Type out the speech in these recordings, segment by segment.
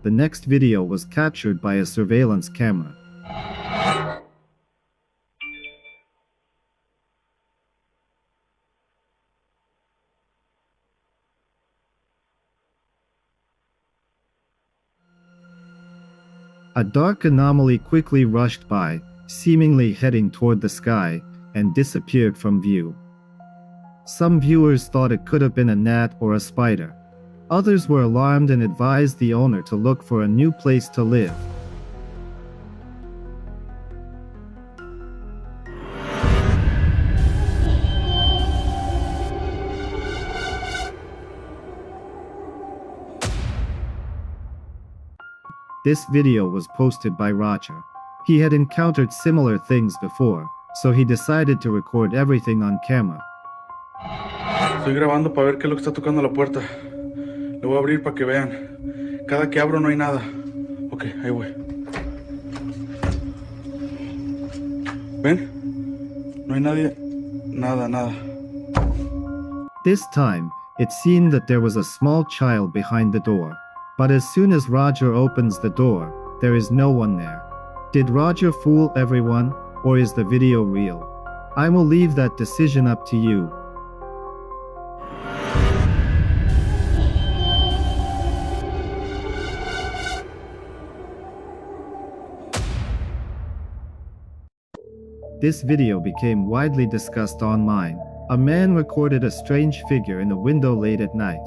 the next video was captured by a surveillance camera. A dark anomaly quickly rushed by, seemingly heading toward the sky, and disappeared from view. Some viewers thought it could have been a gnat or a spider. Others were alarmed and advised the owner to look for a new place to live. This video was posted by Roger. He had encountered similar things before, so he decided to record everything on camera. Estoy grabando para ver qué es lo que está tocando la puerta. Le voy a abrir para que vean. Cada que abro no hay nada. Ok, ahí voy. ¿Ven? No hay nadie. Nada. This time, it seemed that there was a small child behind the door. But as soon as Roger opens the door, there is no one there. Did Roger fool everyone, or is the video real? I will leave that decision up to you. This video became widely discussed online. A man recorded a strange figure in a window late at night.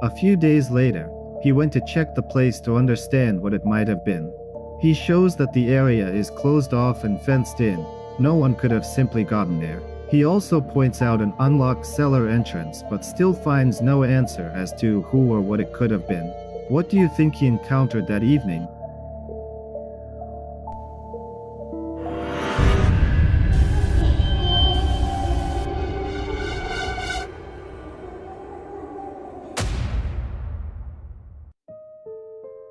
A few days later, he went to check the place to understand what it might have been. He shows that the area is closed off and fenced in. No one could have simply gotten there. He also points out an unlocked cellar entrance but still finds no answer as to who or what it could have been. What do you think he encountered that evening?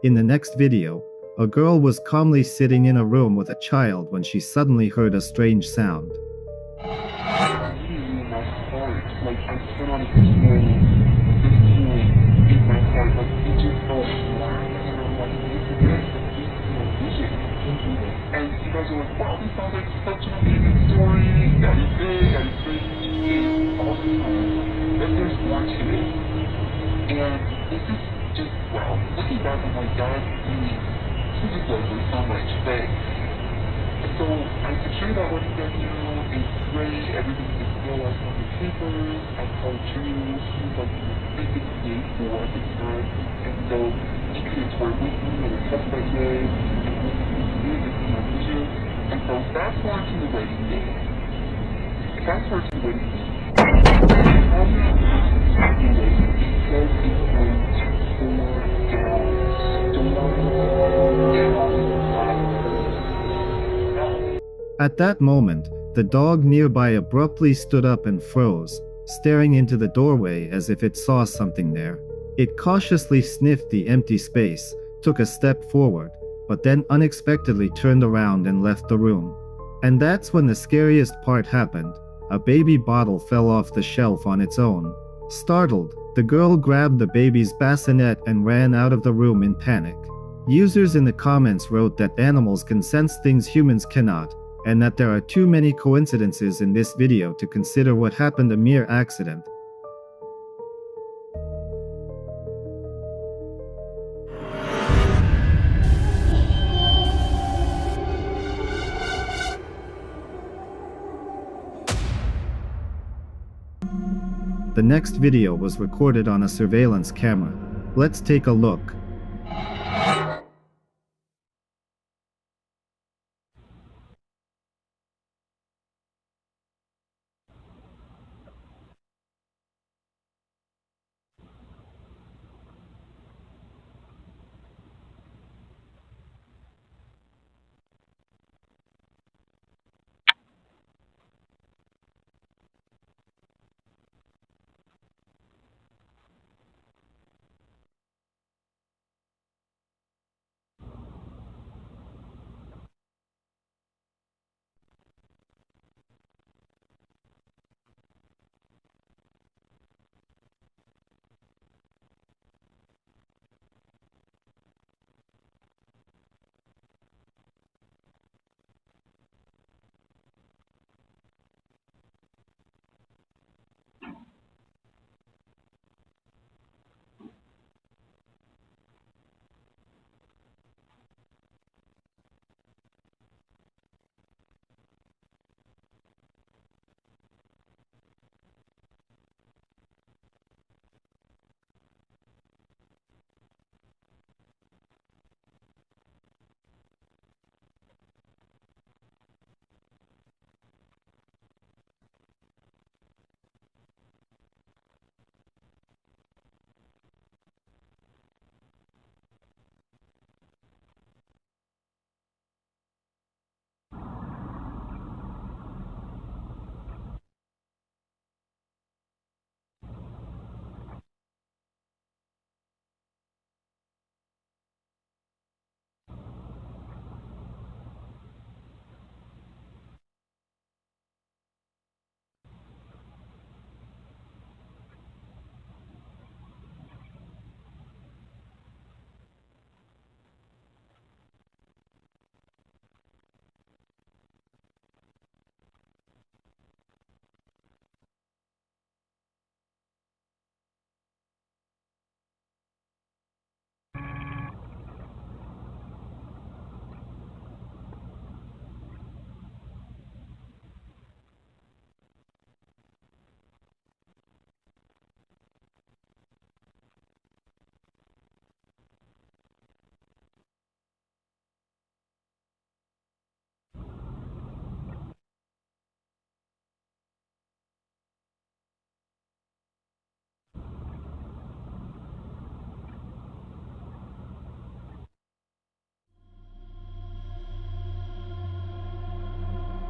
In the next video, a girl was calmly sitting in a room with a child when she suddenly heard a strange sound. Looking back on my dad, he just loves her so much, but so I secured that wedding venue, it's great, everything is still like on the papers, I called Drew, he was like the biggest day for at the time, and so he could work with me and accept that day, and this is my vision, and so fast forward to the wedding day. Fast forward to the wedding day. At that moment, the dog nearby abruptly stood up and froze, staring into the doorway as if it saw something there. It cautiously sniffed the empty space, took a step forward, but then unexpectedly turned around and left the room. And that's when the scariest part happened. A baby bottle fell off the shelf on its own. Startled, the girl grabbed the baby's bassinet and ran out of the room in panic. Users in the comments wrote that animals can sense things humans cannot, and that there are too many coincidences in this video to consider what happened a mere accident. The next video was recorded on a surveillance camera. Let's take a look.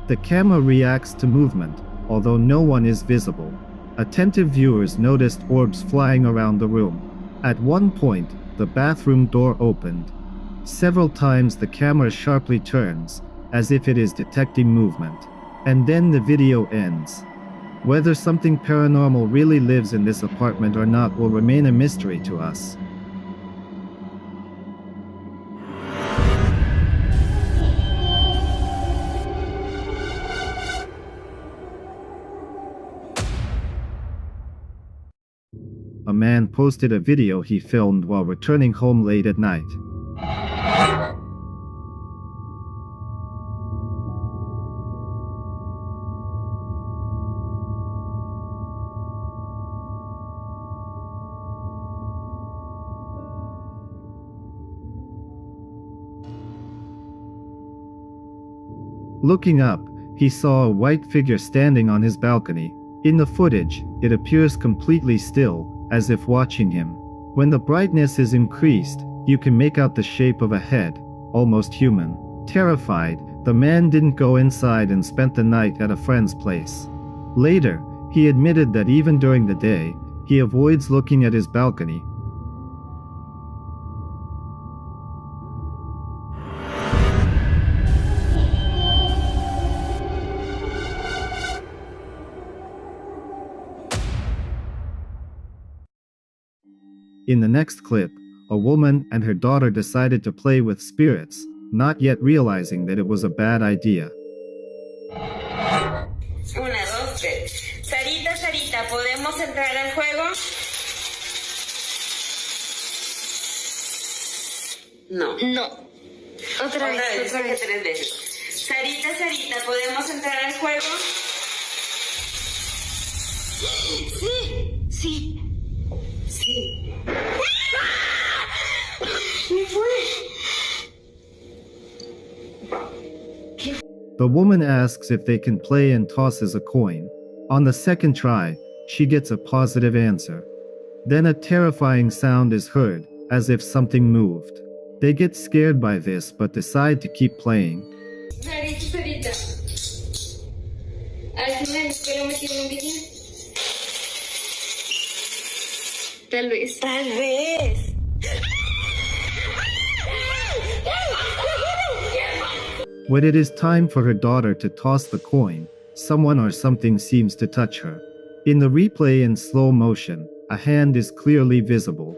The camera reacts to movement, although no one is visible. Attentive viewers noticed orbs flying around the room. At one point, the bathroom door opened. Several times the camera sharply turns, as if it is detecting movement. And then the video ends. Whether something paranormal really lives in this apartment or not will remain a mystery to us. A man posted a video he filmed while returning home late at night. Looking up, he saw a white figure standing on his balcony. In the footage, it appears completely still, as if watching him. When the brightness is increased, you can make out the shape of a head, almost human. Terrified, the man didn't go inside and spent the night at a friend's place. Later, he admitted that even during the day, he avoids looking at his balcony. In the next clip, a woman and her daughter decided to play with spirits, not yet realizing that it was a bad idea. Una, dos, tres. Sarita, Sarita, ¿podemos entrar al juego? No. No. Otra vez. Tres veces. Sarita, Sarita, ¿podemos entrar al juego? Sí. Sí. Sí. The woman asks if they can play and tosses a coin. On the second try, she gets a positive answer. Then a terrifying sound is heard, as if something moved. They get scared by this but decide to keep playing. Sarita, Sarita. ¿Al final espero meter un vídeo? Tal vez. Tal vez. When it is time for her daughter to toss the coin, someone or something seems to touch her. In the replay in slow motion, a hand is clearly visible,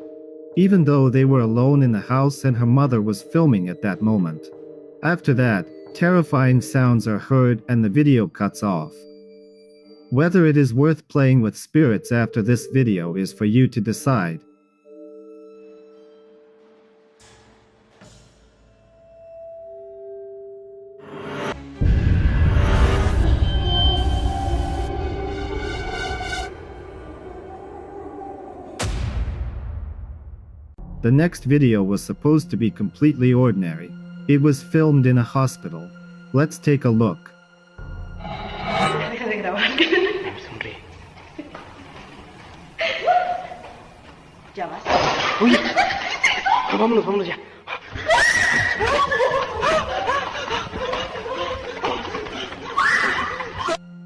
even though they were alone in the house and her mother was filming at that moment. After that, terrifying sounds are heard and the video cuts off. Whether it is worth playing with spirits after this video is for you to decide. The next video was supposed to be completely ordinary. It was filmed in a hospital. Let's take a look. Deja de grabar. Sonríe. Ya vas. Uy. Vámonos, vámonos ya.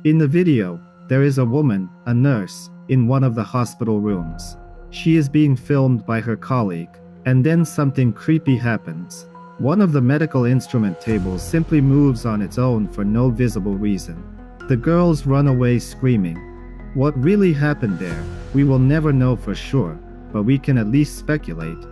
In the video, there is a woman, a nurse, in one of the hospital rooms. She is being filmed by her colleague, and then something creepy happens. One of the medical instrument tables simply moves on its own for no visible reason. The girls run away screaming. What really happened there, we will never know for sure, but we can at least speculate.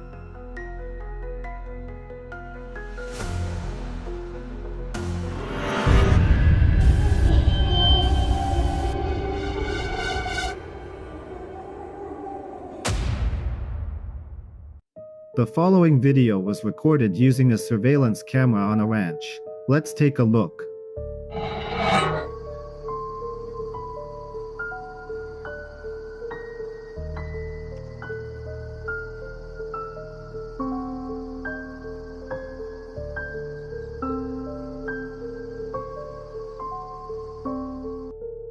The following video was recorded using a surveillance camera on a ranch. Let's take a look.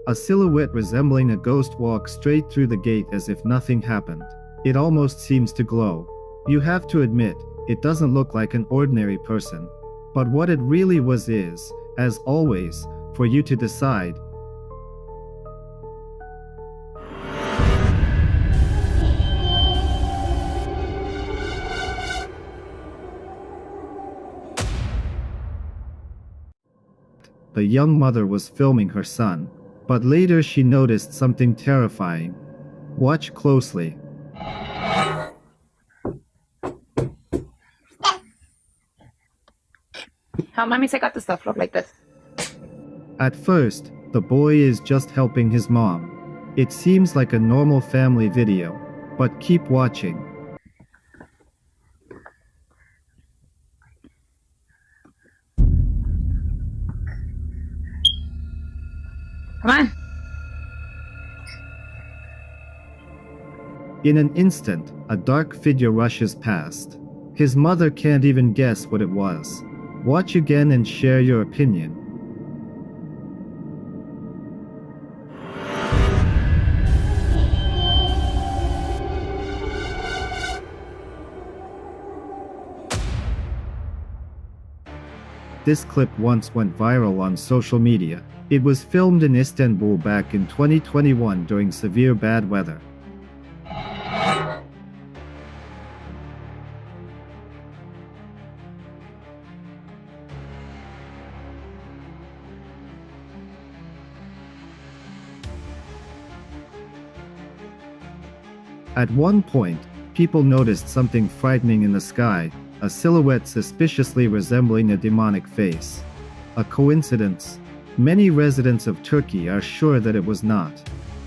A silhouette resembling a ghost walks straight through the gate as if nothing happened. It almost seems to glow. You have to admit, it doesn't look like an ordinary person. But what it really was is, as always, for you to decide. The young mother was filming her son, but later she noticed something terrifying. Watch closely. How mommy say got the stuff look like this? At first, the boy is just helping his mom. It seems like a normal family video, but keep watching. Come on. In an instant, a dark figure rushes past. His mother can't even guess what it was. Watch again and share your opinion. This clip once went viral on social media. It was filmed in Istanbul back in 2021 during severe bad weather. At one point, people noticed something frightening in the sky, a silhouette suspiciously resembling a demonic face. A coincidence? Many residents of Turkey are sure that it was not.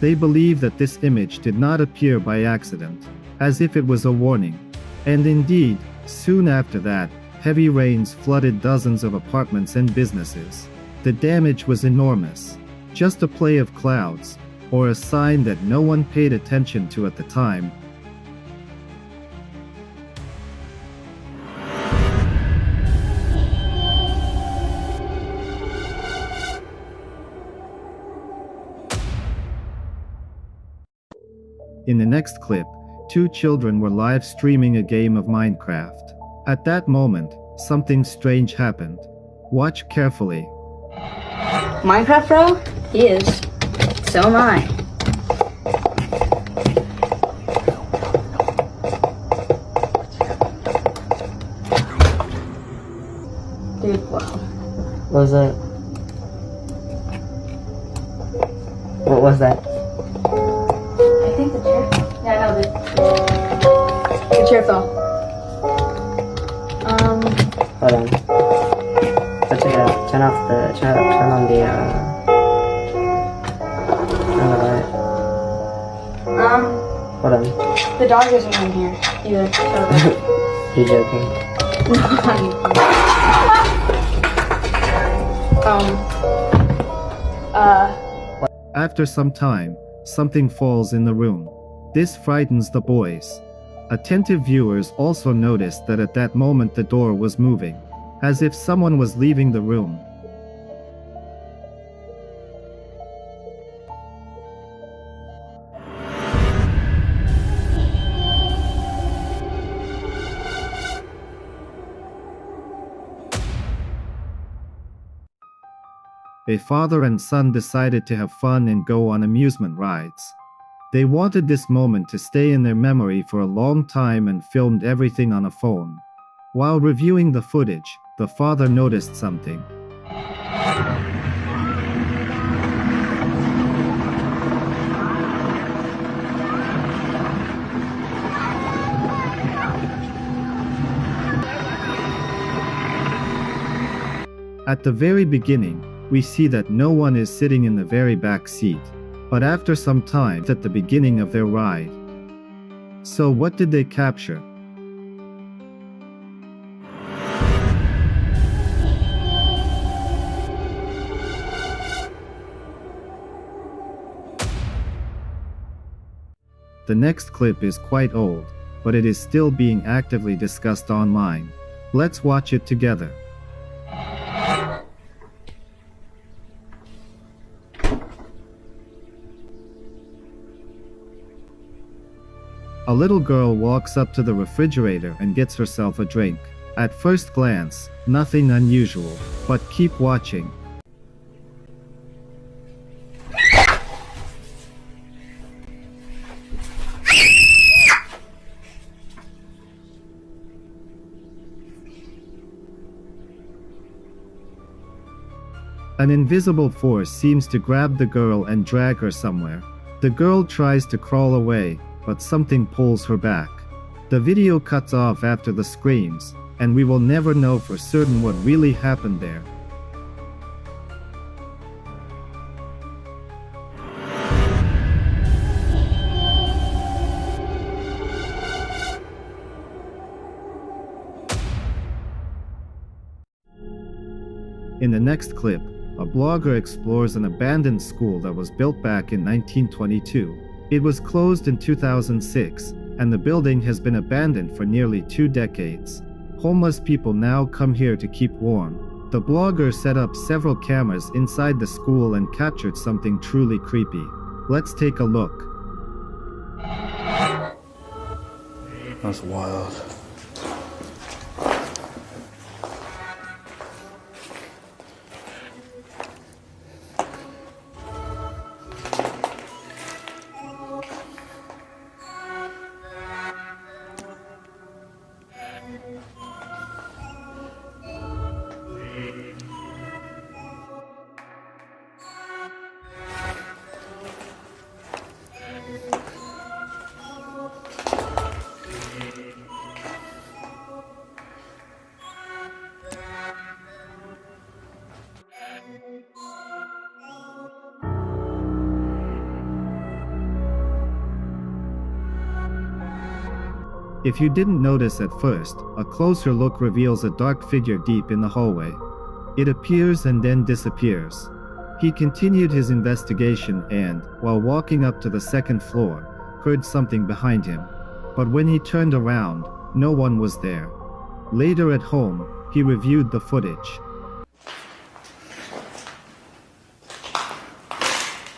They believe that this image did not appear by accident, as if it was a warning. And indeed, soon after that, heavy rains flooded dozens of apartments and businesses. The damage was enormous. Just a play of clouds, or a sign that no one paid attention to at the time. In the next clip, two children were live streaming a game of Minecraft. At that moment, something strange happened. Watch carefully. Minecraft bro? He is. So am I. Dude, wow. What was that? What was that? I think the chair. Yeah, no, the chair fell. Hold on. Let's check it out. Turn on the light. Hold on. The dog isn't in here either. You're joking. After some time, something falls in the room. This frightens the boys. Attentive viewers also noticed that at that moment the door was moving, as if someone was leaving the room. A father and son decided to have fun and go on amusement rides. They wanted this moment to stay in their memory for a long time and filmed everything on a phone. While reviewing the footage, the father noticed something. At the very beginning, we see that no one is sitting in the very back seat, but after some time at the beginning of their ride. So what did they capture? The next clip is quite old, but it is still being actively discussed online. Let's watch it together. A little girl walks up to the refrigerator and gets herself a drink. At first glance, nothing unusual, but keep watching. An invisible force seems to grab the girl and drag her somewhere. The girl tries to crawl away, but something pulls her back. The video cuts off after the screams, and we will never know for certain what really happened there. In the next clip, a blogger explores an abandoned school that was built back in 1922. It was closed in 2006, and the building has been abandoned for nearly 2 decades. Homeless people now come here to keep warm. The blogger set up several cameras inside the school and captured something truly creepy. Let's take a look. That's wild. If you didn't notice at first, a closer look reveals a dark figure deep in the hallway. It appears and then disappears. He continued his investigation and, while walking up to the second floor, heard something behind him. But when he turned around, no one was there. Later at home, he reviewed the footage.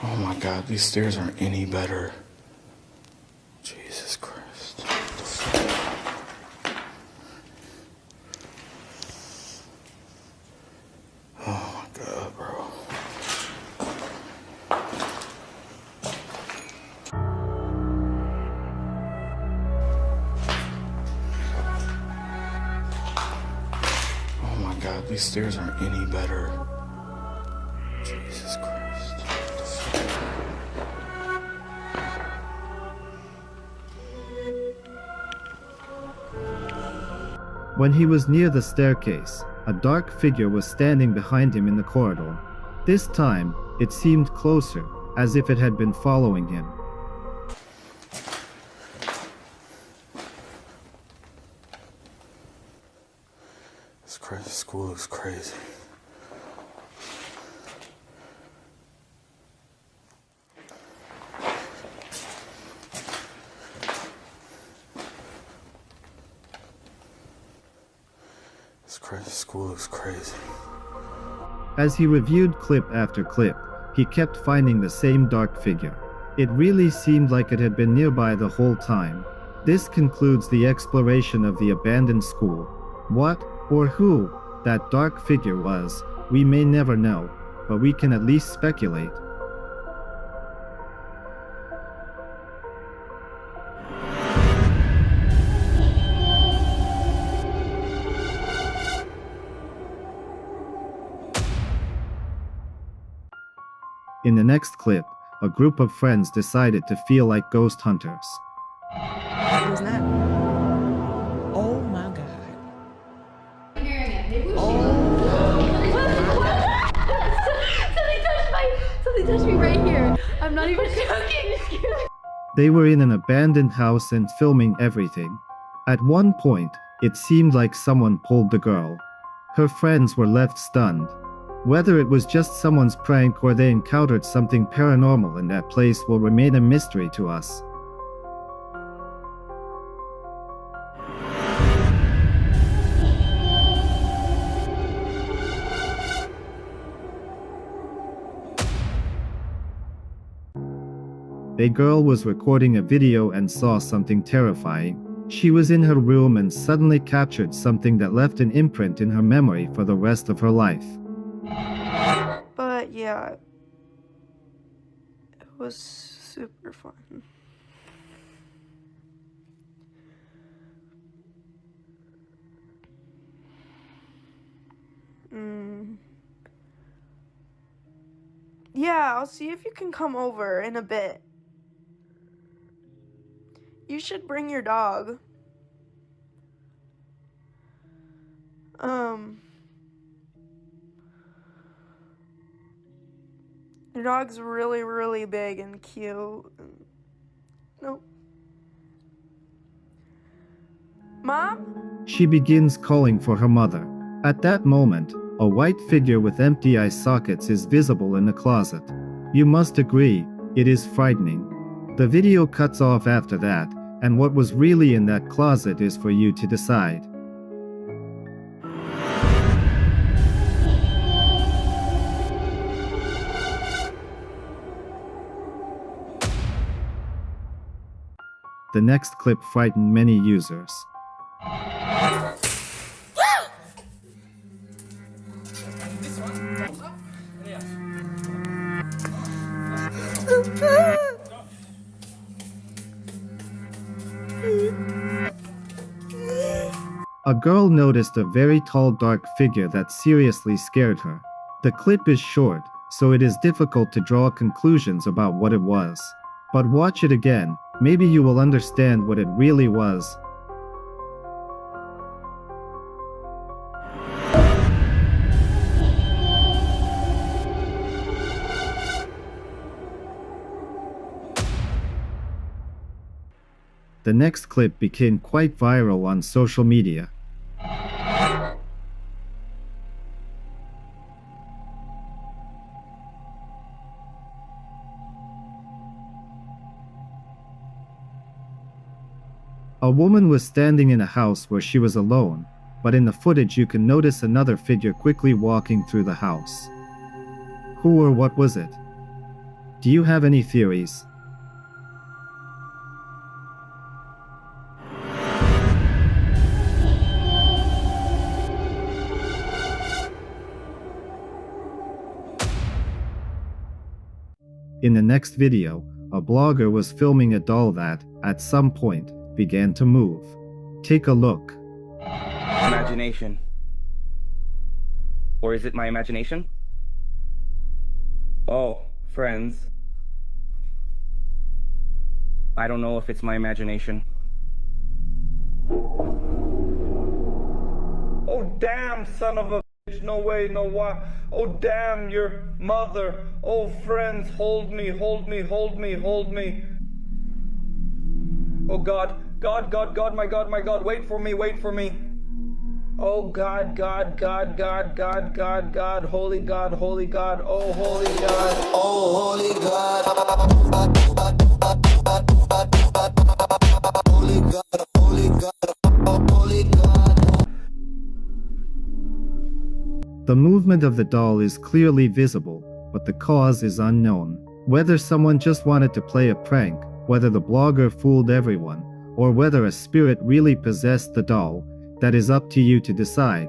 Oh my God, these stairs aren't any better. Jesus Christ. Oh my God, bro. Oh my God, these stairs aren't any better. Jesus Christ. When he was near the staircase, a dark figure was standing behind him in the corridor. This time, it seemed closer, as if it had been following him. This school looks crazy. This school looks crazy. As he reviewed clip after clip, he kept finding the same dark figure. It really seemed like it had been nearby the whole time. This concludes the exploration of the abandoned school. What, or who, that dark figure was, we may never know, but we can at least speculate. In the next clip, a group of friends decided to feel like ghost hunters. What was that? Oh my God. Something touched me right here. I'm not even joking. They were in an abandoned house and filming everything. At one point, it seemed like someone pulled the girl. Her friends were left stunned. Whether it was just someone's prank or they encountered something paranormal in that place will remain a mystery to us. A girl was recording a video and saw something terrifying. She was in her room and suddenly captured something that left an imprint in her memory for the rest of her life. But yeah, it was super fun. Yeah, I'll see if you can come over in a bit. You should bring your dog. Your dog's really, really big and cute. Nope. Mom? She begins calling for her mother. At that moment, a white figure with empty eye sockets is visible in the closet. You must agree, it is frightening. The video cuts off after that, and what was really in that closet is for you to decide. The next clip frightened many users. A girl noticed a very tall dark figure that seriously scared her. The clip is short, so it is difficult to draw conclusions about what it was. But watch it again, maybe you will understand what it really was. The next clip became quite viral on social media. A woman was standing in a house where she was alone, but in the footage you can notice another figure quickly walking through the house. Who or what was it? Do you have any theories? In the next video, a blogger was filming a doll that, at some point, began to move. Take a look. Imagination. Or is it my imagination? Oh, friends. I don't know if it's my imagination. Oh, damn, son of a bitch. No way, no why. Oh, damn, your mother. Oh, friends, hold me, hold me, hold me, hold me. Oh, God. God, God, God, my God, my God, wait for me, wait for me. Oh, God, God, God, God, God, God, God, holy God, holy God, oh, holy God. Oh, holy God. Holy God, holy God, oh, holy God. The movement of the doll is clearly visible, but the cause is unknown. Whether someone just wanted to play a prank, whether the blogger fooled everyone, or whether a spirit really possessed the doll, that is up to you to decide.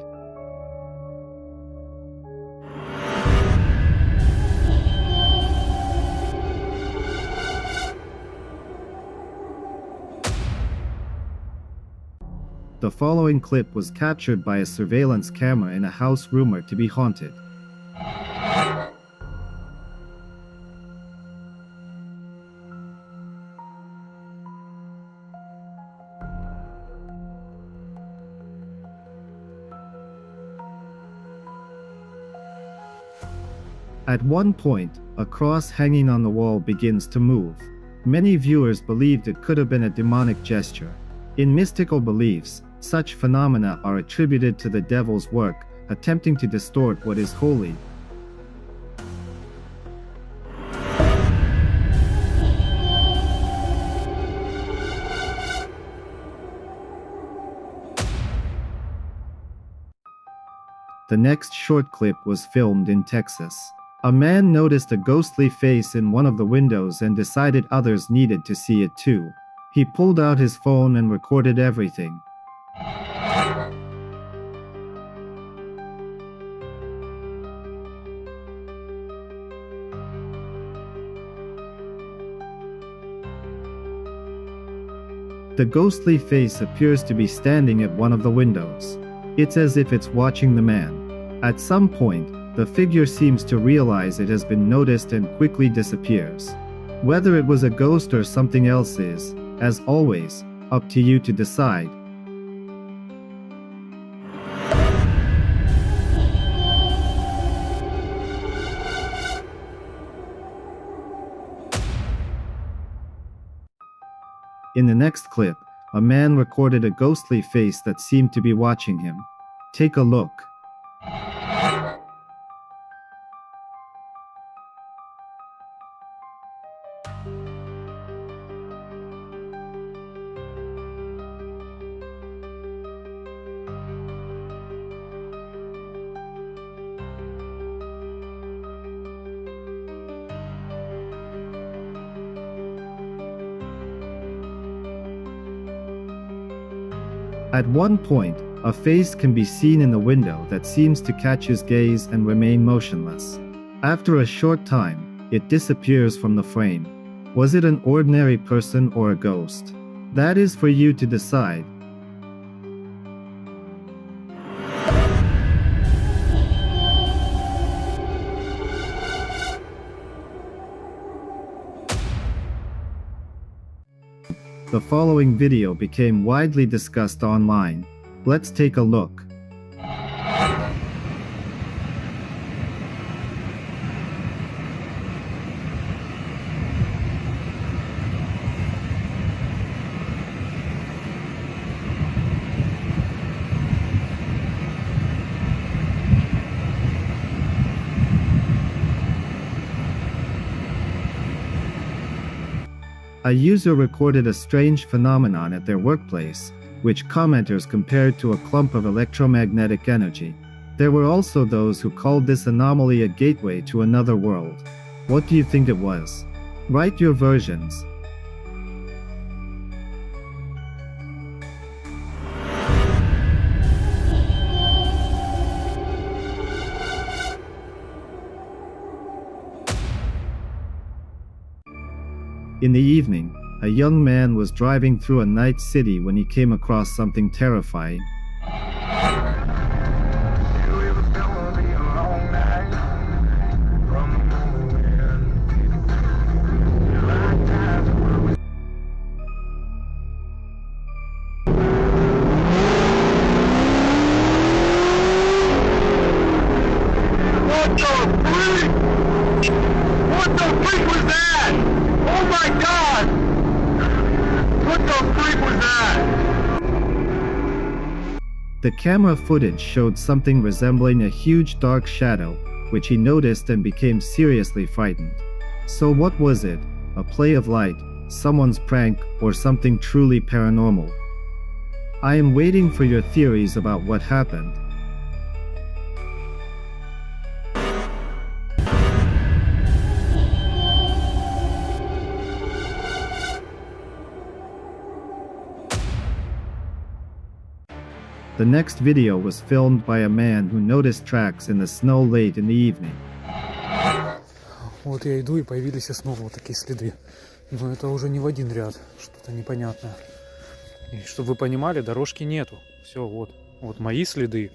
The following clip was captured by a surveillance camera in a house rumored to be haunted. At one point, a cross hanging on the wall begins to move. Many viewers believed it could have been a demonic gesture. In mystical beliefs, such phenomena are attributed to the devil's work, attempting to distort what is holy. The next short clip was filmed in Texas. A man noticed a ghostly face in one of the windows and decided others needed to see it too. He pulled out his phone and recorded everything. The ghostly face appears to be standing at one of the windows. It's as if it's watching the man. At some point, The figure seems to realize it has been noticed and quickly disappears. Whether it was a ghost or something else is, as always, up to you to decide. In the next clip, a man recorded a ghostly face that seemed to be watching him. Take a look. At one point, a face can be seen in the window that seems to catch his gaze and remain motionless. After a short time, it disappears from the frame. Was it an ordinary person or a ghost? That is for you to decide. The following video became widely discussed online. Let's take a look. A user recorded a strange phenomenon at their workplace, which commenters compared to a clump of electromagnetic energy. There were also those who called this anomaly a gateway to another world. What do you think it was? Write your versions. In the evening, a young man was driving through a night city when he came across something terrifying. What the freak was that? Oh my god! What the freak was that? The camera footage showed something resembling a huge dark shadow, which he noticed and became seriously frightened. So what was it? A play of light, someone's prank, or something truly paranormal? I am waiting for your theories about what happened. The next video was filmed by a man who noticed tracks in the snow late in the evening. Вот я иду, и появились снова вот такие следы. Но это уже не в один ряд, что-то непонятное. И чтобы вы понимали, дорожки нету. Все, вот. Вот мои следы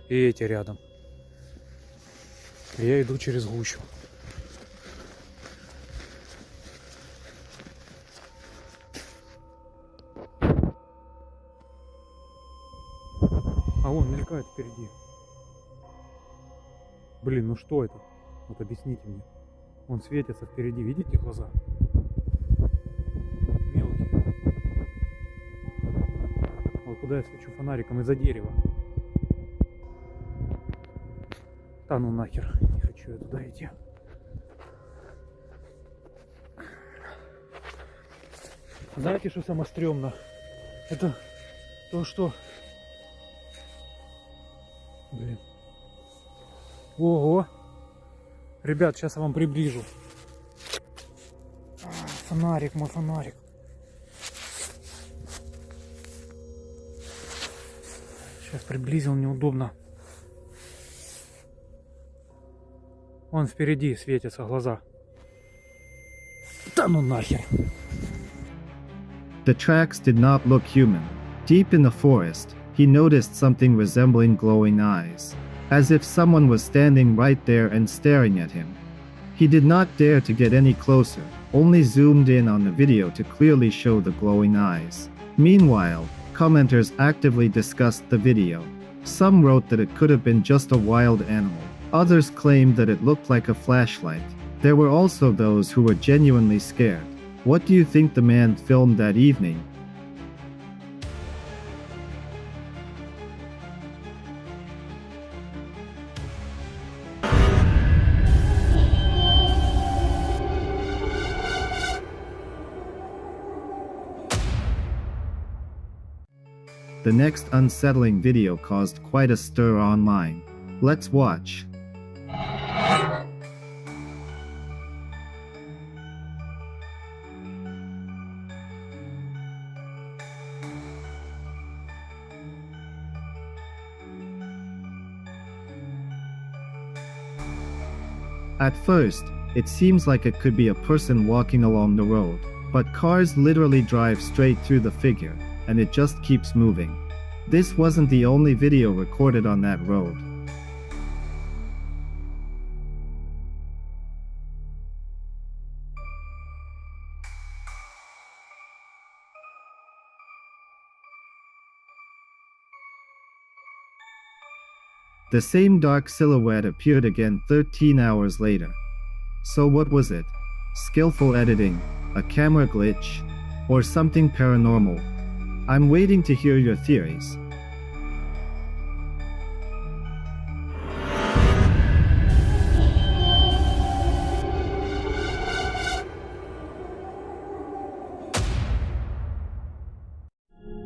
и эти рядом. И я иду через гущу. А вон мелькает впереди. Блин, ну что это? Вот объясните мне. Он светится впереди, видите глаза? Мелкие. Вот куда я свечу фонариком, из-за дерева. Да ну нахер, не хочу я туда идти. Знаете, что самое стрёмно? Это то, что... Блин. Ого. Ребят, сейчас я вам приближу. Фонарик, мой фонарик. Сейчас приблизил, неудобно. Вон впереди светятся глаза. Да ну нахер. The tracks did not look human. Deep in the forest, he noticed something resembling glowing eyes. as if someone was standing right there and staring at him. He did not dare to get any closer, only zoomed in on the video to clearly show the glowing eyes. Meanwhile, commenters actively discussed the video. Some wrote that it could have been just a wild animal. Others claimed that it looked like a flashlight. There were also those who were genuinely scared. What do you think the man filmed that evening? The next unsettling video caused quite a stir online. Let's watch. At first, it seems like it could be a person walking along the road, but cars literally drive straight through the figure, and it just keeps moving. This wasn't the only video recorded on that road. The same dark silhouette appeared again 13 hours later. So what was it? Skillful editing, a camera glitch, or something paranormal? I'm waiting to hear your theories.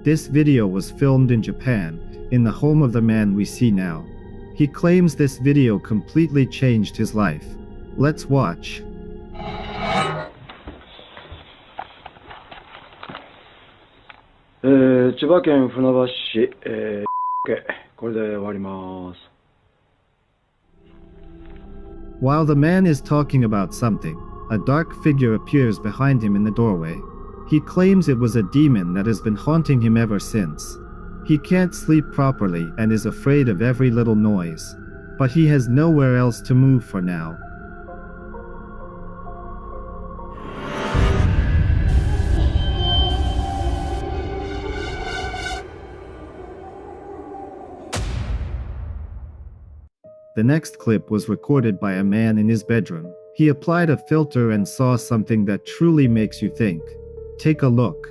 This video was filmed in Japan, in the home of the man we see now. He claims this video completely changed his life. Let's watch. 千葉県船橋市、これで終わります。 While the man is talking about something, a dark figure appears behind him in the doorway. He claims it was a demon that has been haunting him ever since. He can't sleep properly and is afraid of every little noise. But he has nowhere else to move for now. The next clip was recorded by a man in his bedroom. He applied a filter and saw something that truly makes you think. Take a look.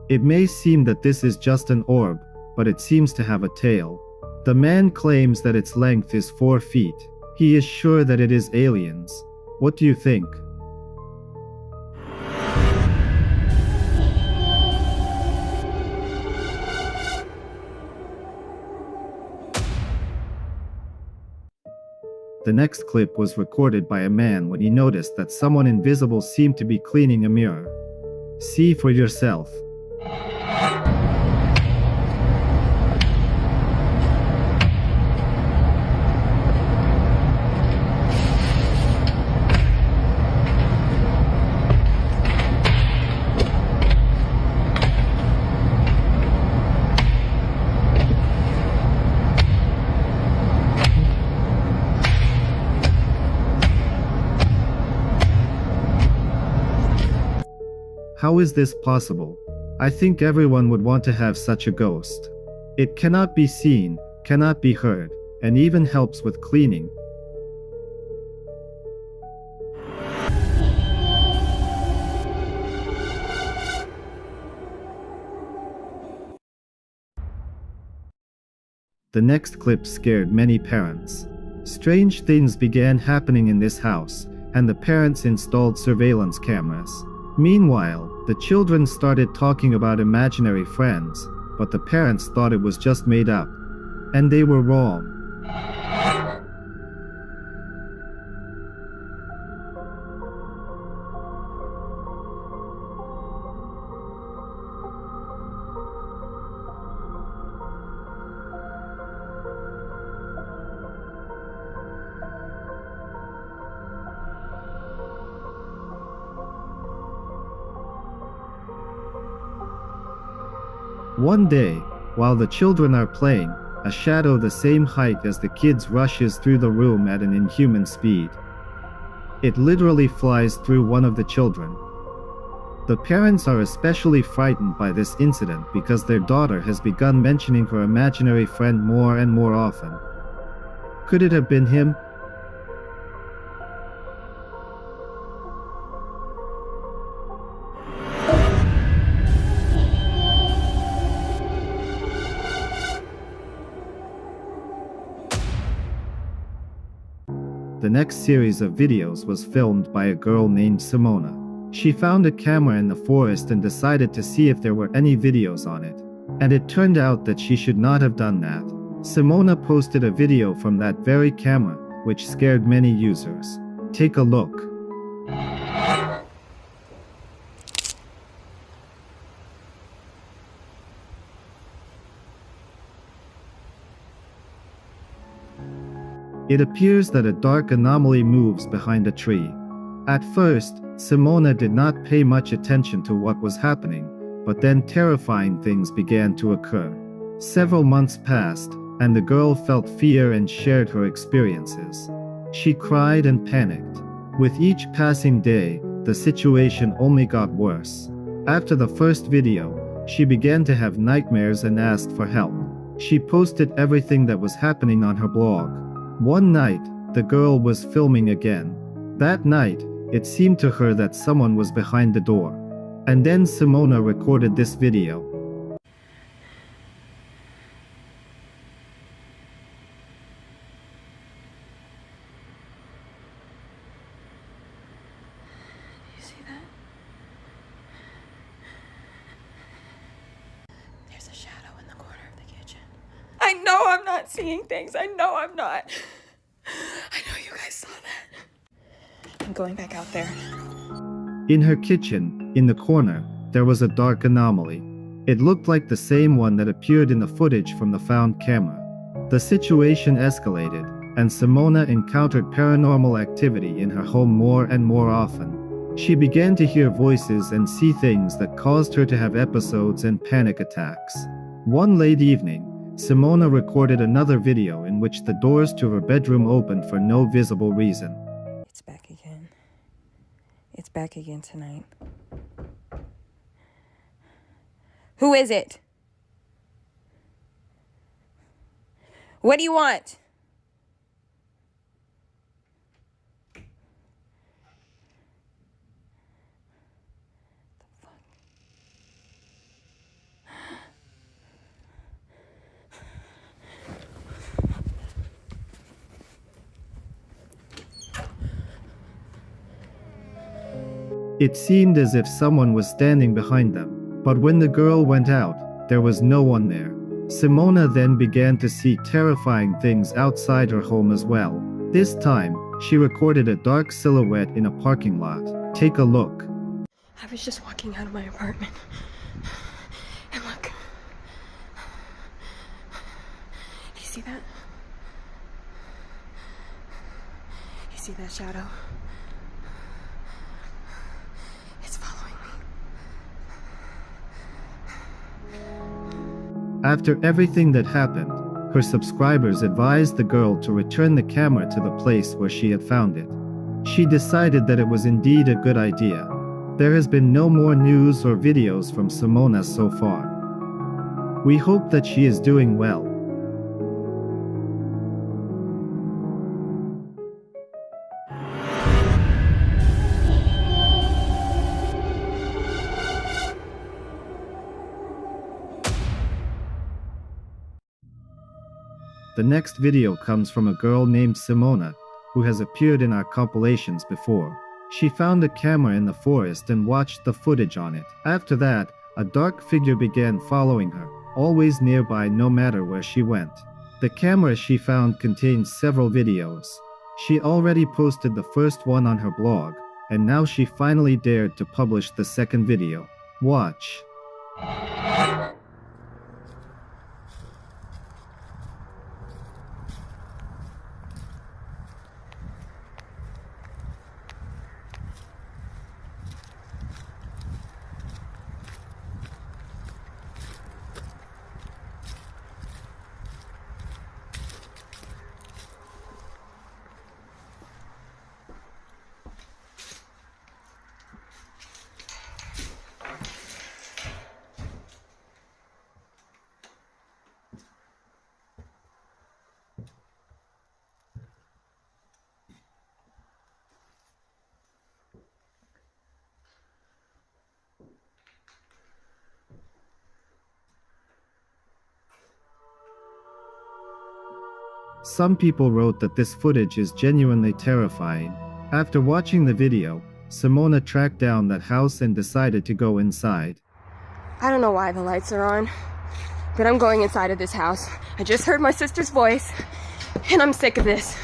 It may seem that this is just an orb, but it seems to have a tail. The man claims that its length is 4 feet. He is sure that it is aliens. What do you think? The next clip was recorded by a man when he noticed that someone invisible seemed to be cleaning a mirror. See for yourself. How is this possible? I think everyone would want to have such a ghost. It cannot be seen, cannot be heard, and even helps with cleaning. The next clip scared many parents. Strange things began happening in this house, and the parents installed surveillance cameras. Meanwhile, the children started talking about imaginary friends, but the parents thought it was just made up. And they were wrong. One day, while the children are playing, a shadow the same height as the kids rushes through the room at an inhuman speed. It literally flies through one of the children. The parents are especially frightened by this incident because their daughter has begun mentioning her imaginary friend more and more often. Could it have been him? The next series of videos was filmed by a girl named Simona. She found a camera in the forest and decided to see if there were any videos on it. And it turned out that she should not have done that. Simona posted a video from that very camera, which scared many users. Take a look. It appears that a dark anomaly moves behind a tree. At first, Simona did not pay much attention to what was happening, but then terrifying things began to occur. Several months passed, and the girl felt fear and shared her experiences. She cried and panicked. With each passing day, the situation only got worse. After the first video, she began to have nightmares and asked for help. She posted everything that was happening on her blog. One night, the girl was filming again. That night, it seemed to her that someone was behind the door. And then Simona recorded this video. You see that? There's a shadow in the corner of the kitchen. I know I'm not seeing things. I know I'm not. I know you guys saw that. I'm going back out there. In her kitchen, in the corner, there was a dark anomaly. It looked like the same one that appeared in the footage from the found camera. The situation escalated, and Simona encountered paranormal activity in her home more and more often. She began to hear voices and see things that caused her to have episodes and panic attacks. One late evening, Simona recorded another video in which the doors to her bedroom opened for no visible reason. It's back again. It's back again tonight. Who is it? What do you want? It seemed as if someone was standing behind them, but when the girl went out, there was no one there. Simona then began to see terrifying things outside her home as well. This time, she recorded a dark silhouette in a parking lot. Take a look. I was just walking out of my apartment. And look. You see that? You see that shadow? It's following me. After everything that happened, her subscribers advised the girl to return the camera to the place where she had found it. She decided that it was indeed a good idea. There has been no more news or videos from Simona so far. We hope that she is doing well. The next video comes from a girl named Simona, who has appeared in our compilations before. She found a camera in the forest and watched the footage on it. After that, a dark figure began following her, always nearby no matter where she went. The camera she found contains several videos. She already posted the first one on her blog, and now she finally dared to publish the second video. Watch. Some people wrote that this footage is genuinely terrifying. After watching the video, Simona tracked down that house and decided to go inside. I don't know why the lights are on, but I'm going inside of this house. I just heard my sister's voice, and I'm sick of this.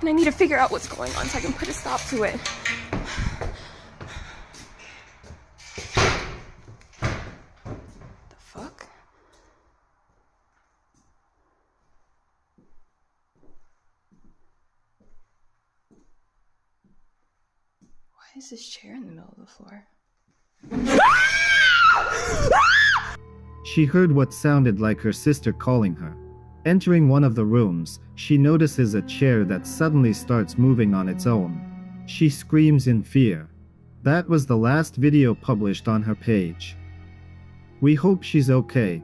And I need to figure out what's going on so I can put a stop to it. The fuck? Why is this chair in the middle of the floor? She heard what sounded like her sister calling her. Entering one of the rooms, she notices a chair that suddenly starts moving on its own. She screams in fear. That was the last video published on her page. We hope she's okay.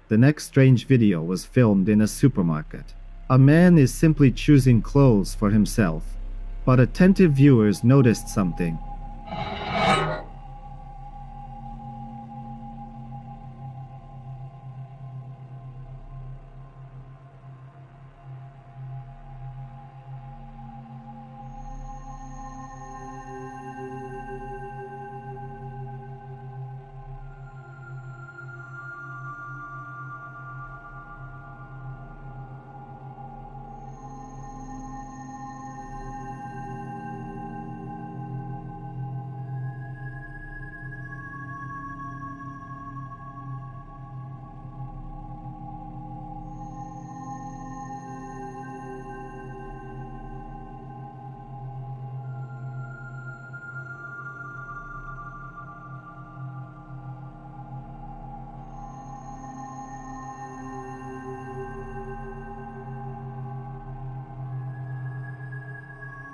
The next strange video was filmed in a supermarket. A man is simply choosing clothes for himself, but attentive viewers noticed something.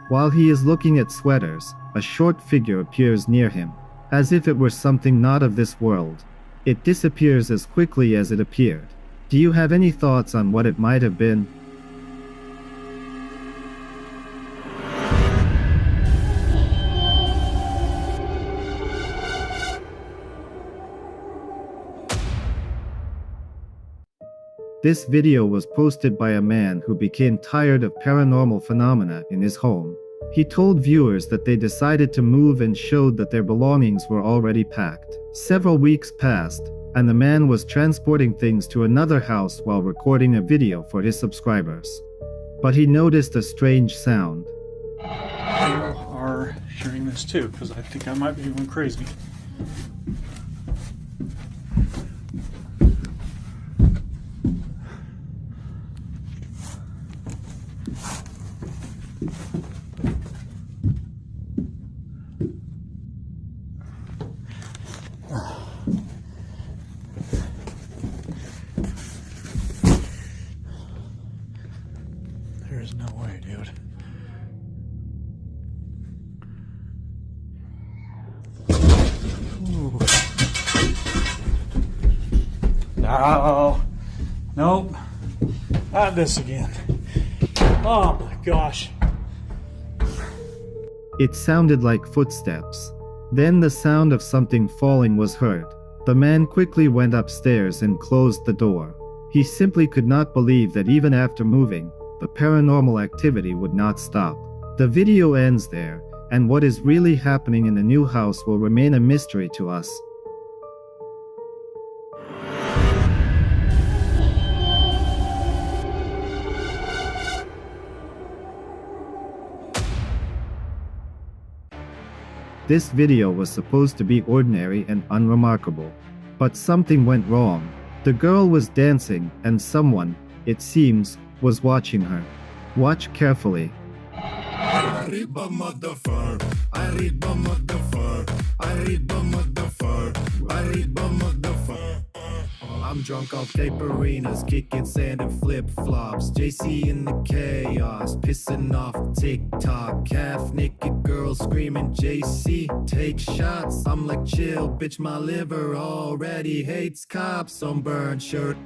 While he is looking at sweaters, a short figure appears near him, as if it were something not of this world. It disappears as quickly as it appeared. Do you have any thoughts on what it might have been? This video was posted by a man who became tired of paranormal phenomena in his home. He told viewers that they decided to move and showed that their belongings were already packed. Several weeks passed, and the man was transporting things to another house while recording a video for his subscribers. But he noticed a strange sound. You are hearing this too, because I think I might be going crazy. There's no way, dude. Ooh. No. Nope. Not this again. Oh my gosh. It sounded like footsteps. Then the sound of something falling was heard. The man quickly went upstairs and closed the door. He simply could not believe that even after moving, the paranormal activity would not stop. The video ends there, and what is really happening in the new house will remain a mystery to us. This video was supposed to be ordinary and unremarkable, but something went wrong. The girl was dancing, and someone, it seems, was watching her. Watch carefully. I'm drunk off taperinas, kicking sand and flip-flops. JC in the chaos, pissing off TikTok. Half-naked girl screaming, JC, take shots. I'm like, chill, bitch, my liver already hates cops. Sunburned shirt.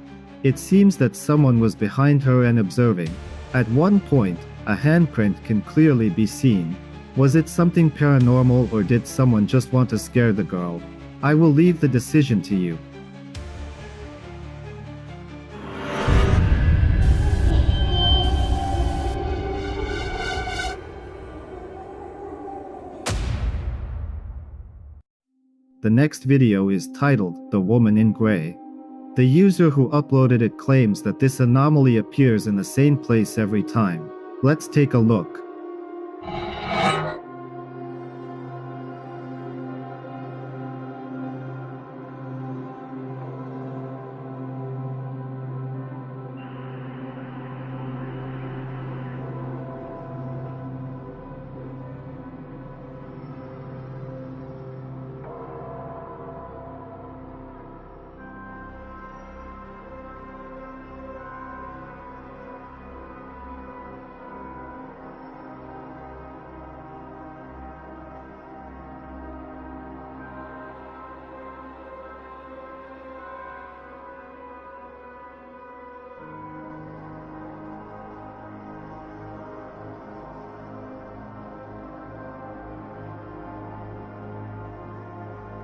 It seems that someone was behind her and observing. At one point, A handprint can clearly be seen. Was it something paranormal or did someone just want to scare the girl? I will leave the decision to you. The next video is titled "The Woman in Grey." The user who uploaded it claims that this anomaly appears in the same place every time. Let's take a look.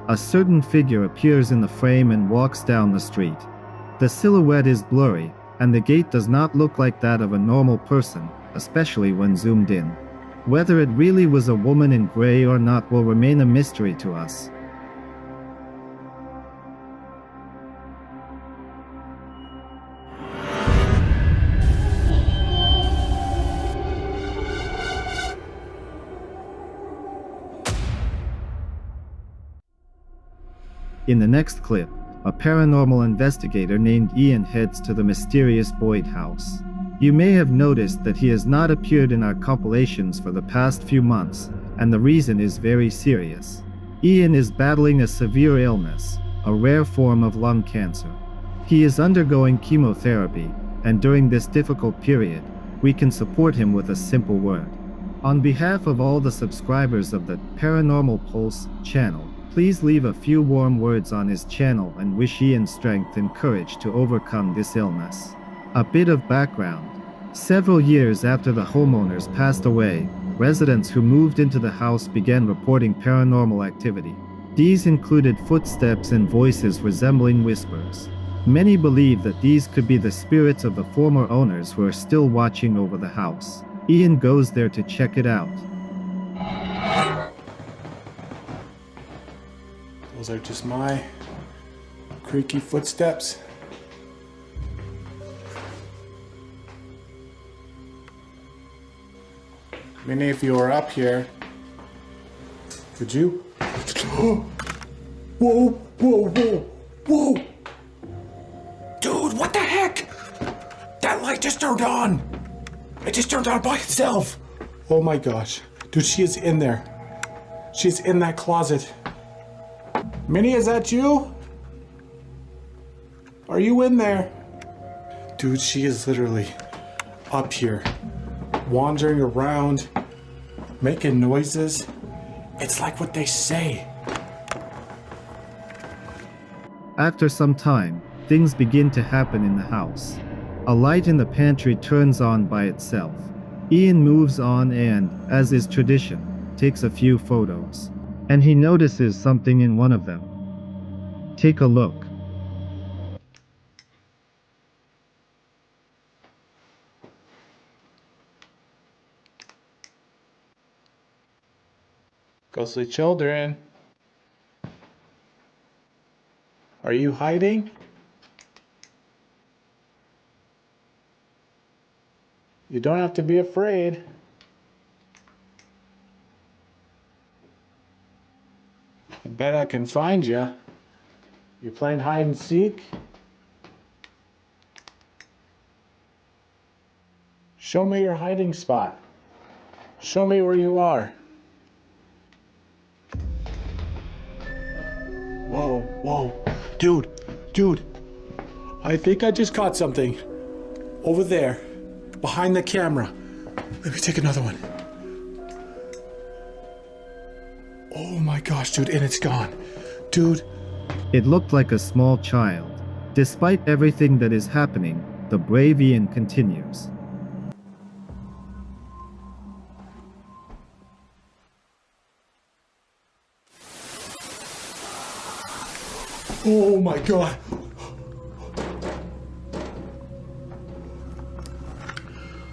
A certain figure appears in the frame and walks down the street. The silhouette is blurry, and the gait does not look like that of a normal person, especially when zoomed in. Whether it really was a woman in gray or not will remain a mystery to us. In the next clip, a paranormal investigator named Ian heads to the mysterious Boyd house. You may have noticed that he has not appeared in our compilations for the past few months, and the reason is very serious. Ian is battling a severe illness, a rare form of lung cancer. He is undergoing chemotherapy, and during this difficult period, we can support him with a simple word. On behalf of all the subscribers of the Paranormal Pulse channel, please leave a few warm words on his channel and wish Ian strength and courage to overcome this illness. A bit of background. Several years after the homeowners passed away, residents who moved into the house began reporting paranormal activity. These included footsteps and voices resembling whispers. Many believe that these could be the spirits of the former owners who are still watching over the house. Ian goes there to check it out. Those are just my creaky footsteps. Many of you are up here. Could you? Whoa, whoa, whoa, whoa! Dude, what the heck? That light just turned on! It just turned on by itself! Oh my gosh. Dude, she is in there. She's in that closet. Minnie, is that you? Are you in there? Dude, she is literally up here, wandering around, making noises. It's like what they say. After some time, things begin to happen in the house. A light in the pantry turns on by itself. Ian moves on and, as is tradition, takes a few photos. And he notices something in one of them. Take a look. Ghostly children. Are you hiding? You don't have to be afraid. I bet I can find you. You playing hide and seek? Show me your hiding spot. Show me where you are. Whoa, whoa. Dude. I think I just caught something. Over there, behind the camera. Let me take another one. Oh my gosh, dude, and it's gone. Dude. It looked like a small child. Despite everything that is happening, the brave Ian continues. Oh my god.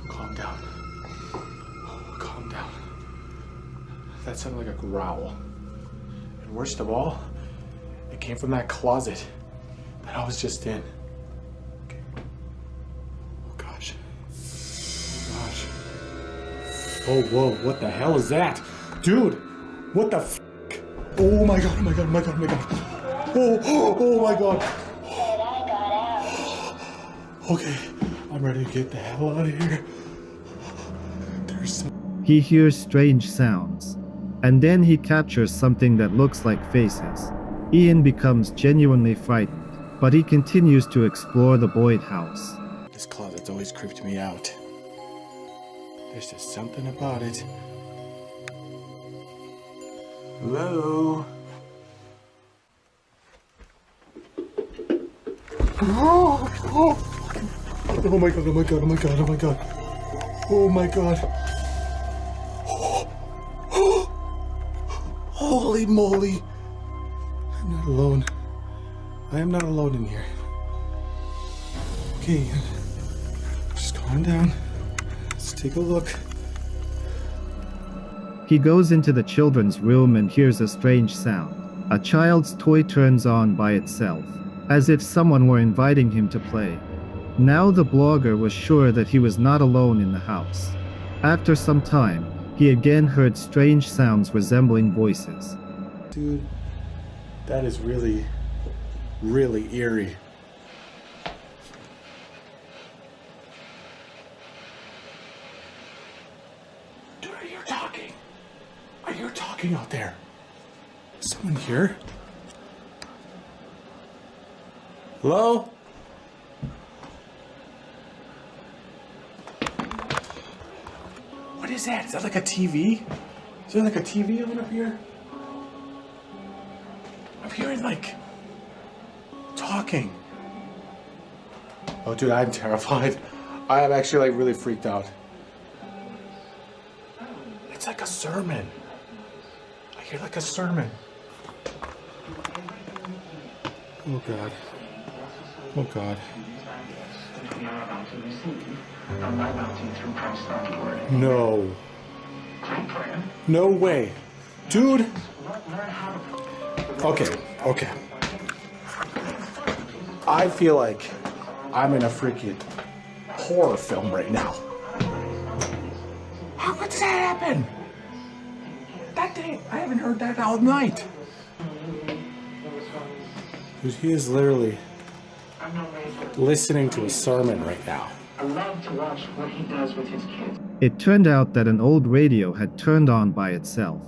Calm down. Calm down. That sounded like a growl. And worst of all, it came from that closet that I was just in. Okay. Oh gosh. Oh gosh. Oh, whoa, what the hell is that? Dude, what the f***? Oh my god, oh my god, oh my god, oh my god. Oh my god. Okay, I'm ready to get the hell out of here. There's some... He hears strange sounds, and then he captures something that looks like faces. Ian becomes genuinely frightened, but he continues to explore the Boyd house. This closet's always creeped me out. There's just something about it. Hello? Oh my god, oh my god, oh my god, oh my god. Oh my god. Holy moly. I'm not alone. I am not alone in here. Okay, just calm down. Let's take a look. He goes into the children's room and hears a strange sound. A child's toy turns on by itself, as if someone were inviting him to play. Now the blogger was sure that he was not alone in the house. After some time, he again heard strange sounds resembling voices. Dude, that is really, really eerie. Dude, are you talking? Are you talking out there? Is someone here? Hello? What is that? Is that like a TV? Is there like a TV on up here? I'm hearing like talking. Oh dude, I'm terrified. I am actually like really freaked out. It's like a sermon. I hear like a sermon. Oh god. Oh god. No. No way. Dude. Okay. I feel like I'm in a freaking horror film right now. How could that happen? That day, I haven't heard that all night. Dude, he is literally listening to a sermon right now. I love to watch what he does with his kids. It turned out that an old radio had turned on by itself.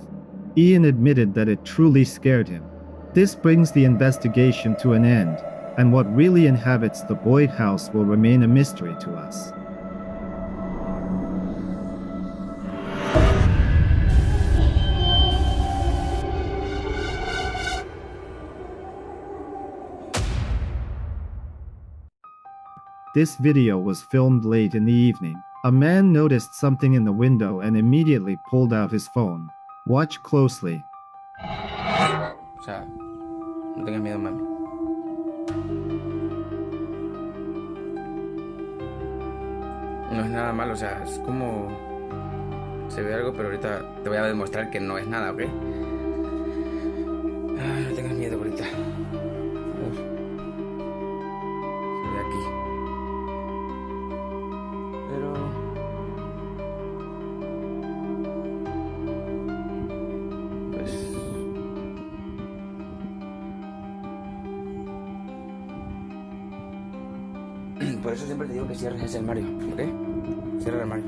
Ian admitted that it truly scared him. This brings the investigation to an end, and what really inhabits the Boyd house will remain a mystery to us. This video was filmed late in the evening. A man noticed something in the window and immediately pulled out his phone. Watch closely. O sea, no tengas miedo, mami. No es nada malo, o sea, es como... Se ve algo, pero ahorita te voy a demostrar que no es nada, ¿ok? No tengas miedo, ahorita. A ver. Se ve aquí. Pero... Pues... Por eso siempre te digo que cierres ese armario, ¿ok? Cierra el armario.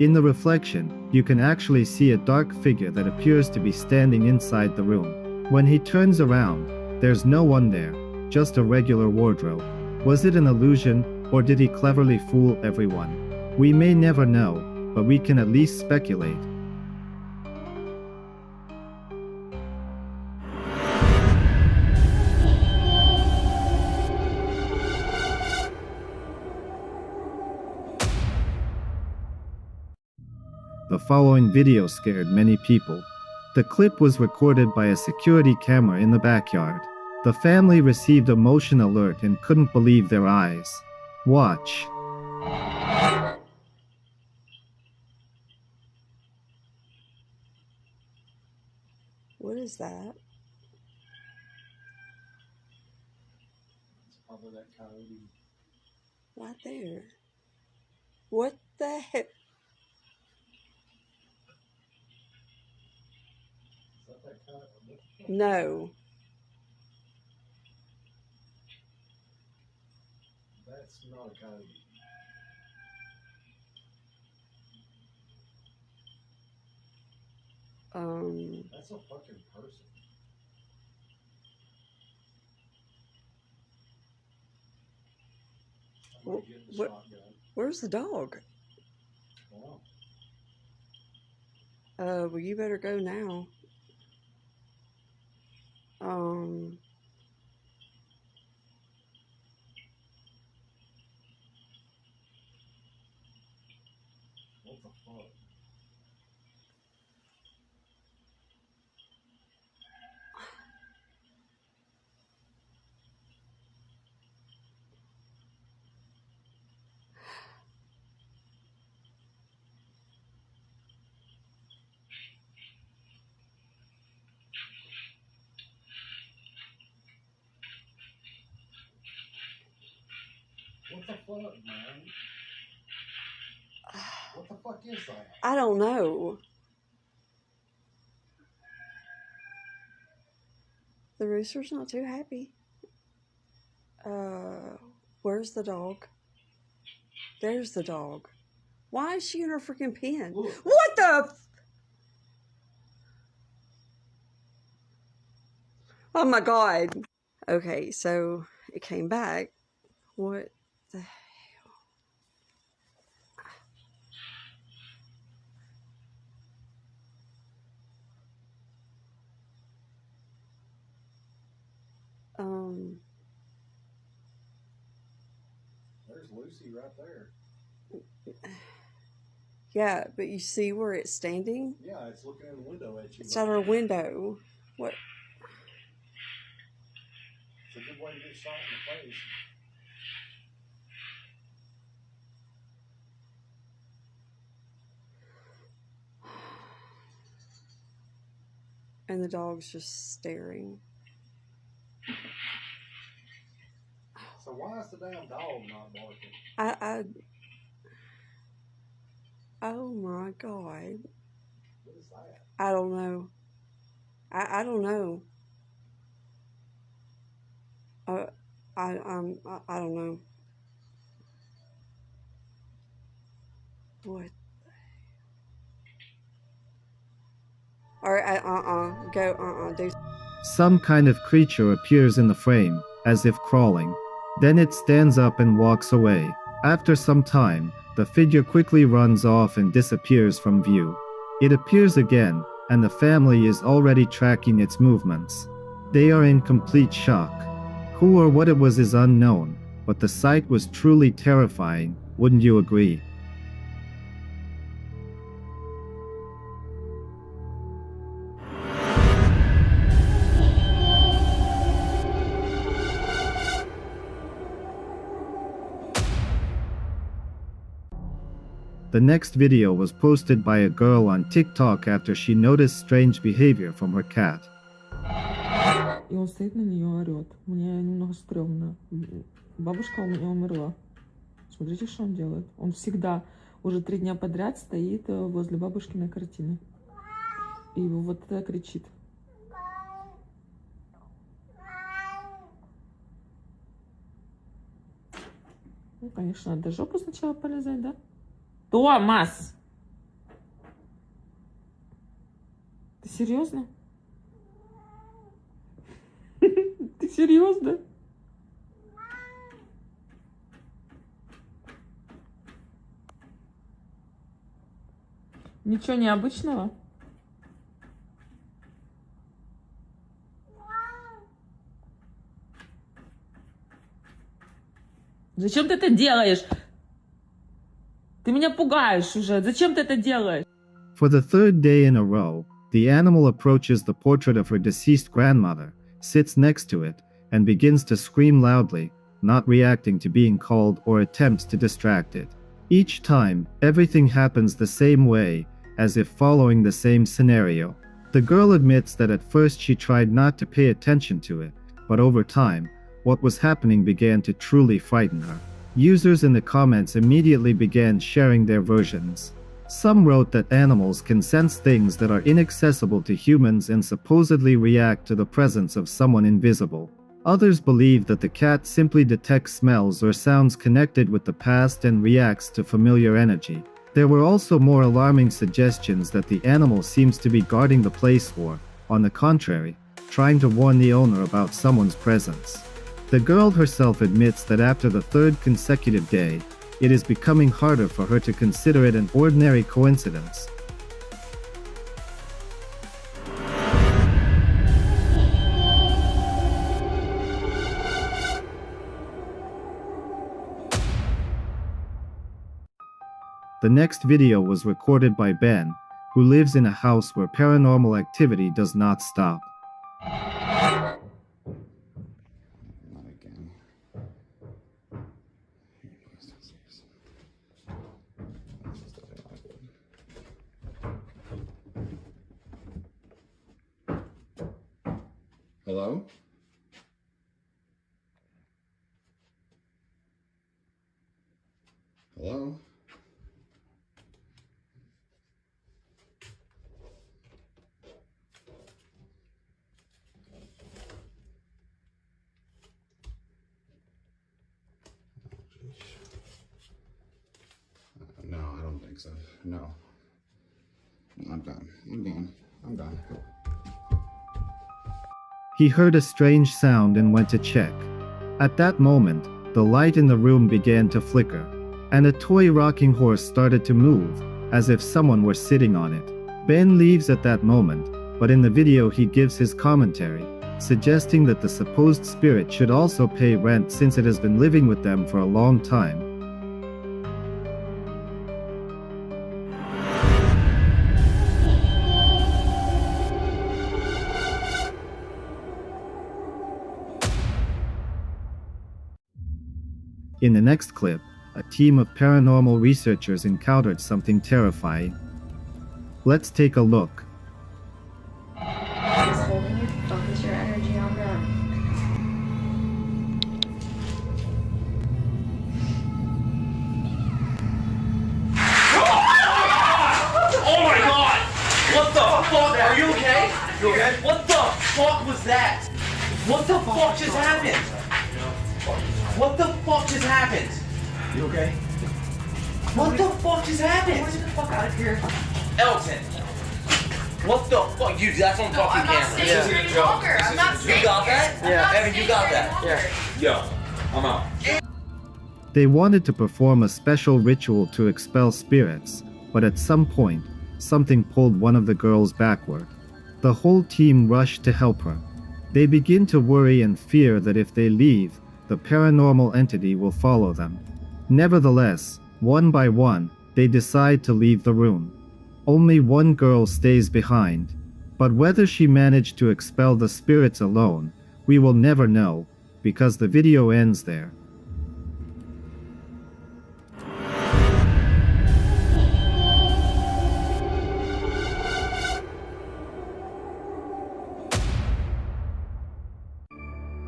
In the reflection, you can actually see a dark figure that appears to be standing inside the room. When he turns around, there's no one there, just a regular wardrobe. Was it an illusion, or did he cleverly fool everyone? We may never know, but we can at least speculate. The following video scared many people. The clip was recorded by a security camera in the backyard. The family received a motion alert and couldn't believe their eyes. Watch. What is that? It's probably that coyote. Right there. What the heck? Is that that coyote? No. That's not a coyote. That's a fucking person. Where's the dog? Wow. Well, you better go now. What the fuck? What the fuck, man? What the fuck is that? I don't know. The rooster's not too happy. Where's the dog? There's the dog. Why is she in her freaking pen? Look. What the? Oh my God. Okay, so it came back. What the hell? There's Lucy right there. Yeah, but you see where it's standing? Yeah, it's looking in the window at you. It's out our window. What? It's a good way to get shot in the face. And the dog's just staring. So why is the damn dog not barking? Oh my God. What is that? I don't know. I don't know. I don't know. What? Alright, do. Some kind of creature appears in the frame, as if crawling. Then it stands up and walks away. After some time, the figure quickly runs off and disappears from view. It appears again, and the family is already tracking its movements. They are in complete shock. Who or what it was is unknown, but the sight was truly terrifying, wouldn't you agree? The next video was posted by a girl on TikTok after she noticed strange behavior from her cat. И он стоит на нее, орет. Мне немного стрёмно. Бабушка у меня умерла. Смотрите, что он делает. Он всегда, уже 3 дня подряд стоит возле бабушкиной картины. И вот это кричит. Ну, конечно, надо жопу сначала полезать, да? Томас! Ты серьезно? Ты серьезно? Ничего необычного? Зачем ты это делаешь? Ты меня пугаешь уже. Зачем ты это делаешь? For the 3rd day in a row, the animal approaches the portrait of her deceased grandmother, sits next to it, and begins to scream loudly, not reacting to being called or attempts to distract it. Each time, everything happens the same way, as if following the same scenario. The girl admits that at first she tried not to pay attention to it, but over time, what was happening began to truly frighten her. Users in the comments immediately began sharing their versions. Some wrote that animals can sense things that are inaccessible to humans and supposedly react to the presence of someone invisible. Others believe that the cat simply detects smells or sounds connected with the past and reacts to familiar energy. There were also more alarming suggestions that the animal seems to be guarding the place or, on the contrary, trying to warn the owner about someone's presence. The girl herself admits that after the third consecutive day, it is becoming harder for her to consider it an ordinary coincidence. The next video was recorded by Ben, who lives in a house where paranormal activity does not stop. Hello? Hello? No, I don't think so. No. I'm done. I'm done. I'm done. He heard a strange sound and went to check. At that moment, the light in the room began to flicker, and a toy rocking horse started to move, as if someone were sitting on it. Ben leaves at that moment, but in the video he gives his commentary, suggesting that the supposed spirit should also pay rent since it has been living with them for a long time. In the next clip, a team of paranormal researchers encountered something terrifying. Let's take a look. Just holding it, focus your energy on them. Oh my god! What the fuck? Are you okay? You okay? What the fuck was that? What the fuck just happened? What the fuck just happened? You okay? What the fuck just happened? Get the fuck out of here. Elton. What the fuck? You, that's on fucking camera. I'm not staying here any longer. I'm not staying You got here. that? I'm not Evan, you staying got here that? any longer. Yo, I'm out. They wanted to perform a special ritual to expel spirits, but at some point, something pulled one of the girls backward. The whole team rushed to help her. They begin to worry and fear that if they leave, the paranormal entity will follow them. Nevertheless, one by one, they decide to leave the room. Only one girl stays behind, but whether she managed to expel the spirits alone, we will never know, because the video ends there.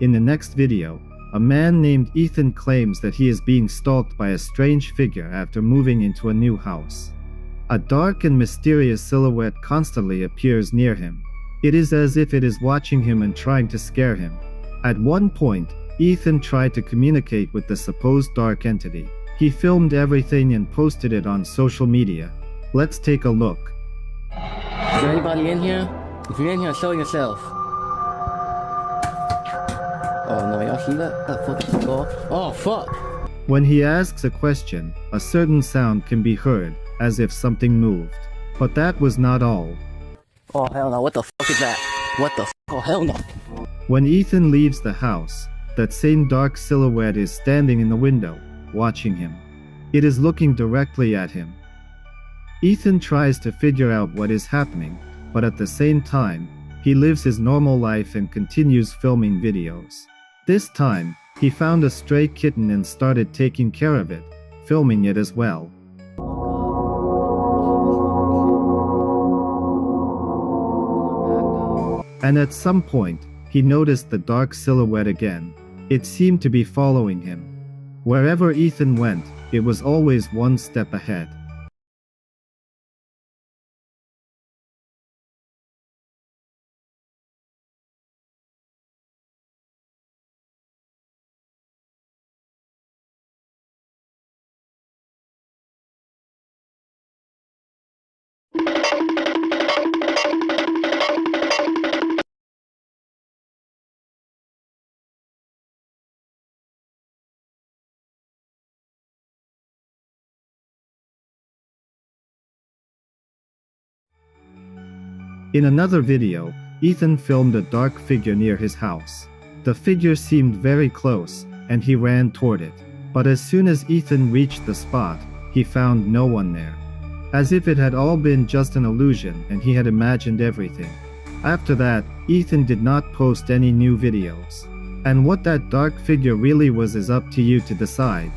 In the next video, a man named Ethan claims that he is being stalked by a strange figure after moving into a new house. A dark and mysterious silhouette constantly appears near him. It is as if it is watching him and trying to scare him. At one point, Ethan tried to communicate with the supposed dark entity. He filmed everything and posted it on social media. Let's take a look. Is there anybody in here? If you're in here, show yourself. Oh no, y'all see that? That fucking skull. Oh fuck! When he asks a question, a certain sound can be heard, as if something moved. But that was not all. Oh hell no, what the fuck is that? What the fuck? Oh hell no. When Ethan leaves the house, that same dark silhouette is standing in the window, watching him. It is looking directly at him. Ethan tries to figure out what is happening, but at the same time, he lives his normal life and continues filming videos. This time, he found a stray kitten and started taking care of it, filming it as well. And at some point, he noticed the dark silhouette again. It seemed to be following him. Wherever Ethan went, it was always one step ahead. In another video, Ethan filmed a dark figure near his house. The figure seemed very close, and he ran toward it. But as soon as Ethan reached the spot, he found no one there. As if it had all been just an illusion and he had imagined everything. After that, Ethan did not post any new videos. And what that dark figure really was is up to you to decide.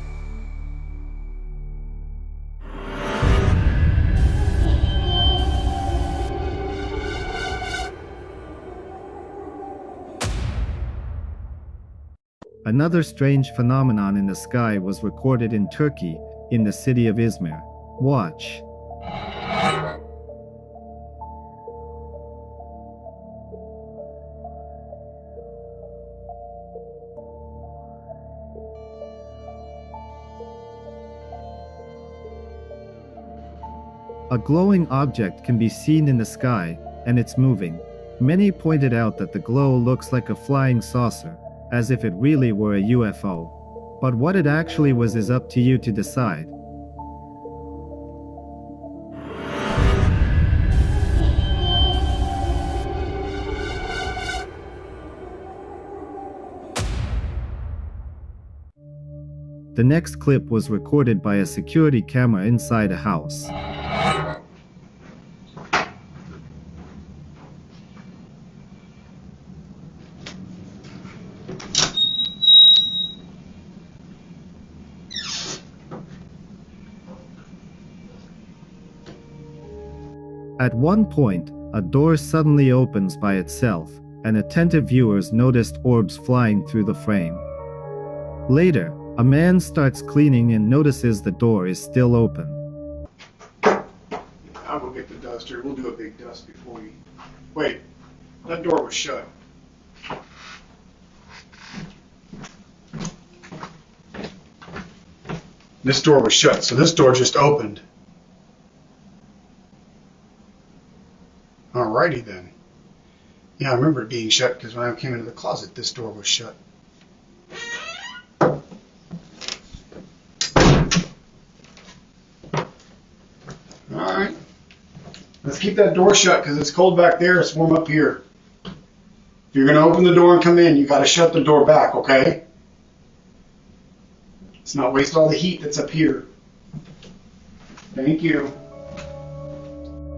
Another strange phenomenon in the sky was recorded in Turkey, in the city of Izmir. Watch. A glowing object can be seen in the sky, and it's moving. Many pointed out that the glow looks like a flying saucer, as if it really were a UFO. But what it actually was is up to you to decide. The next clip was recorded by a security camera inside a house. At one point, a door suddenly opens by itself, and attentive viewers noticed orbs flying through the frame. Later, a man starts cleaning and notices the door is still open. I'll go get the duster. We'll do a big dust before we... Wait, that door was shut. This door was shut, so this door just opened. Alrighty then. Yeah, I remember it being shut because when I came into the closet, this door was shut. Alright. Let's keep that door shut because it's cold back there, it's warm up here. If you're going to open the door and come in, you got to shut the door back, okay? Let's not waste all the heat that's up here. Thank you.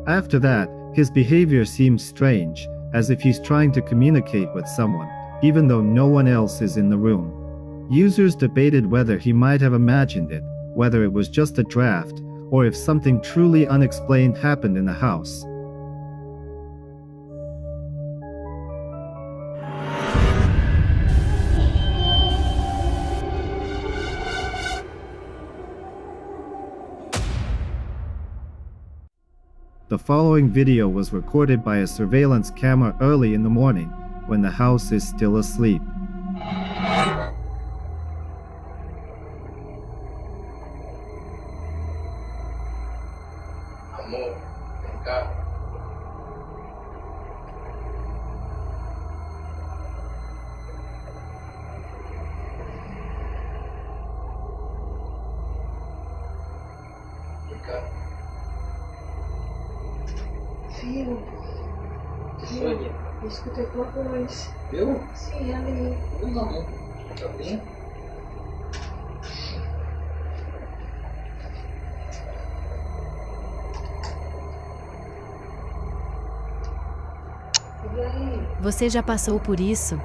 After that, his behavior seems strange, as if he's trying to communicate with someone, even though no one else is in the room. Users debated whether he might have imagined it, whether it was just a draft, or if something truly unexplained happened in the house. The following video was recorded by a surveillance camera early in the morning, when the house is still asleep. Filho, eu escutei tua voz. Eu? Sim, ali. Eu não. Tá bem? Você já passou por isso?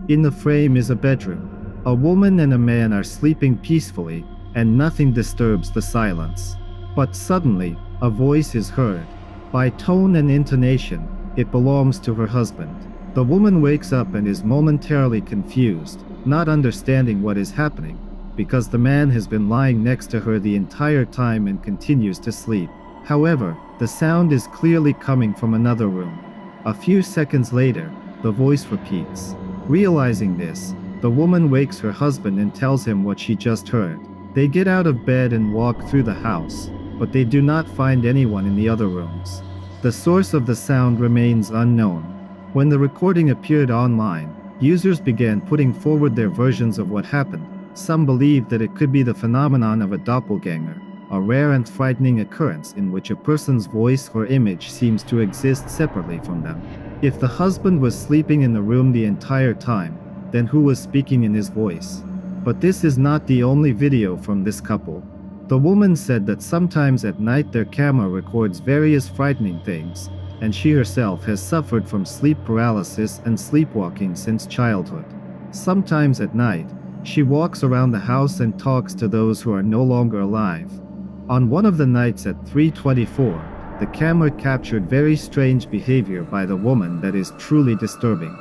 In the frame is a bedroom. A woman and a man are sleeping peacefully, and nothing disturbs the silence. But suddenly, a voice is heard. By tone and intonation, it belongs to her husband. The woman wakes up and is momentarily confused, not understanding what is happening, because the man has been lying next to her the entire time and continues to sleep. However, the sound is clearly coming from another room. A few seconds later, the voice repeats. Realizing this, the woman wakes her husband and tells him what she just heard. They get out of bed and walk through the house, but they do not find anyone in the other rooms. The source of the sound remains unknown. When the recording appeared online, users began putting forward their versions of what happened. Some believe that it could be the phenomenon of a doppelganger, a rare and frightening occurrence in which a person's voice or image seems to exist separately from them. If the husband was sleeping in the room the entire time, then who was speaking in his voice? But this is not the only video from this couple. The woman said that sometimes at night their camera records various frightening things, and she herself has suffered from sleep paralysis and sleepwalking since childhood. Sometimes at night, she walks around the house and talks to those who are no longer alive. On one of the nights at 3:24, the camera captured very strange behavior by the woman that is truly disturbing.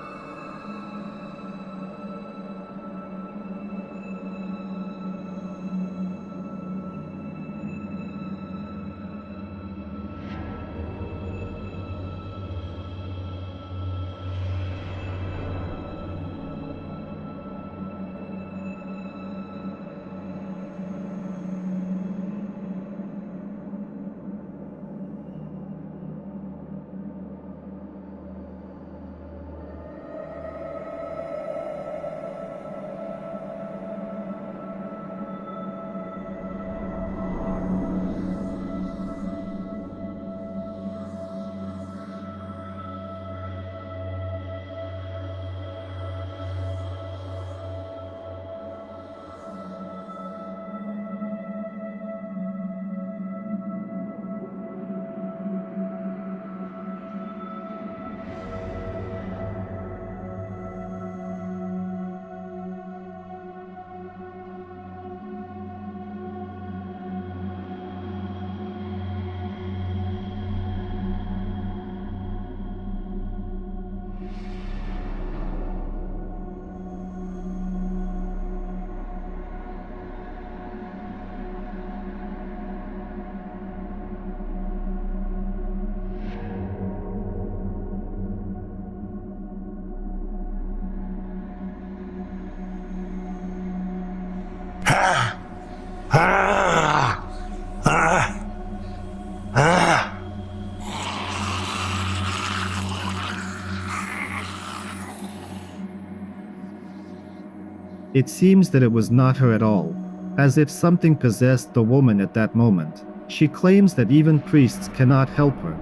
It seems that it was not her at all, as if something possessed the woman at that moment. She claims that even priests cannot help her.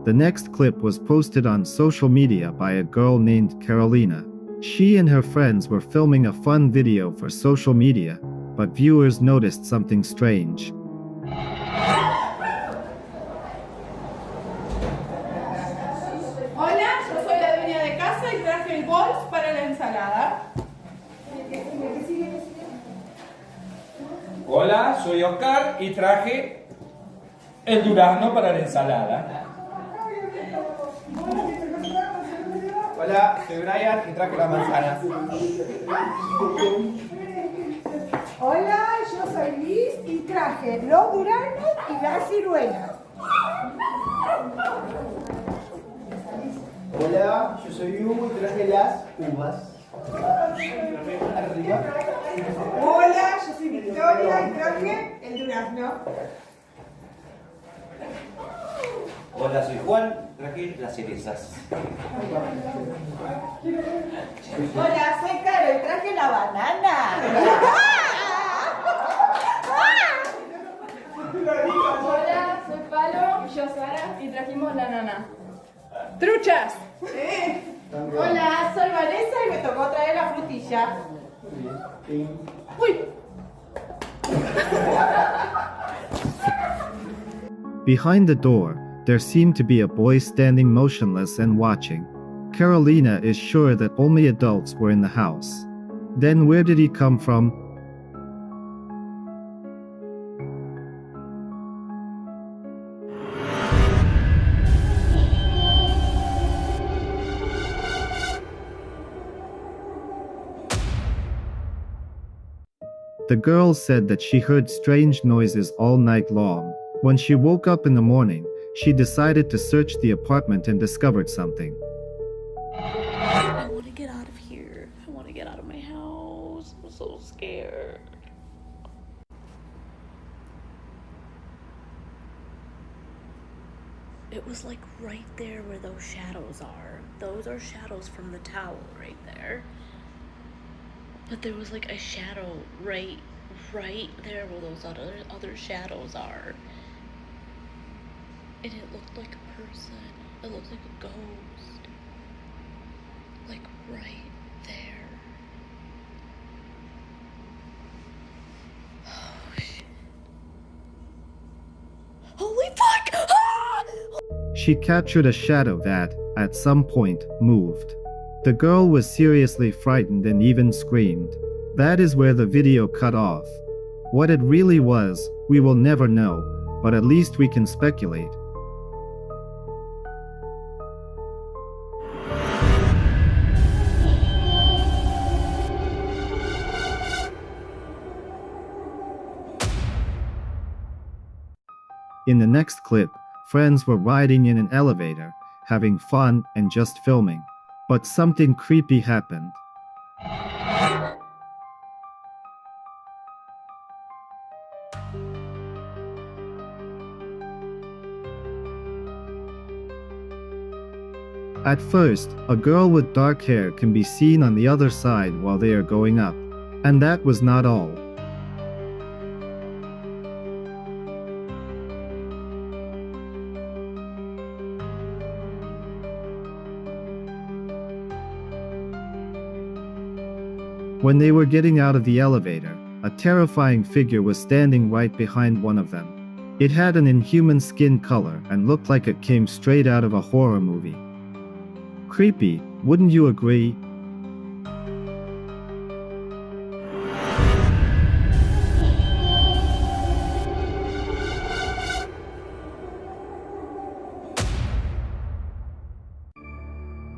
The next clip was posted on social media by a girl named Carolina. She and her friends were filming a fun video for social media, but viewers noticed something strange. Hola, yo soy la dueña de casa y traje el bols para la ensalada. Hola, soy Oscar y traje el durazno para la ensalada. Hola, soy Brian y traje las manzanas. Hola, yo soy Liz y traje los duraznos y las ciruelas. Hola, yo soy Hugo y traje las uvas. Arriba. Hola, yo soy Victoria y traje el durazno. Hola, soy Juan, traje las cerezas. Hola, soy Caro y traje la banana. Hola, soy Palo y yo Sara y trajimos la nana. ¡Truchas! Hola, soy Vanessa y Misha. Uy. Behind the door, there seemed to be a boy standing motionless and watching. Carolina is sure that only adults were in the house. Then where did he come from? The girl said that she heard strange noises all night long. When she woke up in the morning, she decided to search the apartment and discovered something. I want to get out of here. I want to get out of my house. I'm so scared. It was like right there where those shadows are. Those are shadows from the towel right there. But there was like a shadow right there where those other shadows are. And it looked like a person. It looked like a ghost. Like right there. Oh shit. Holy fuck! Ah! She captured a shadow that, at some point, moved. The girl was seriously frightened and even screamed. That is where the video cut off. What it really was, we will never know, but at least we can speculate. In the next clip, friends were riding in an elevator, having fun and just filming. But something creepy happened. At first, a girl with dark hair can be seen on the other side while they are going up. And that was not all. When they were getting out of the elevator, a terrifying figure was standing right behind one of them. It had an inhuman skin color and looked like it came straight out of a horror movie. Creepy, wouldn't you agree?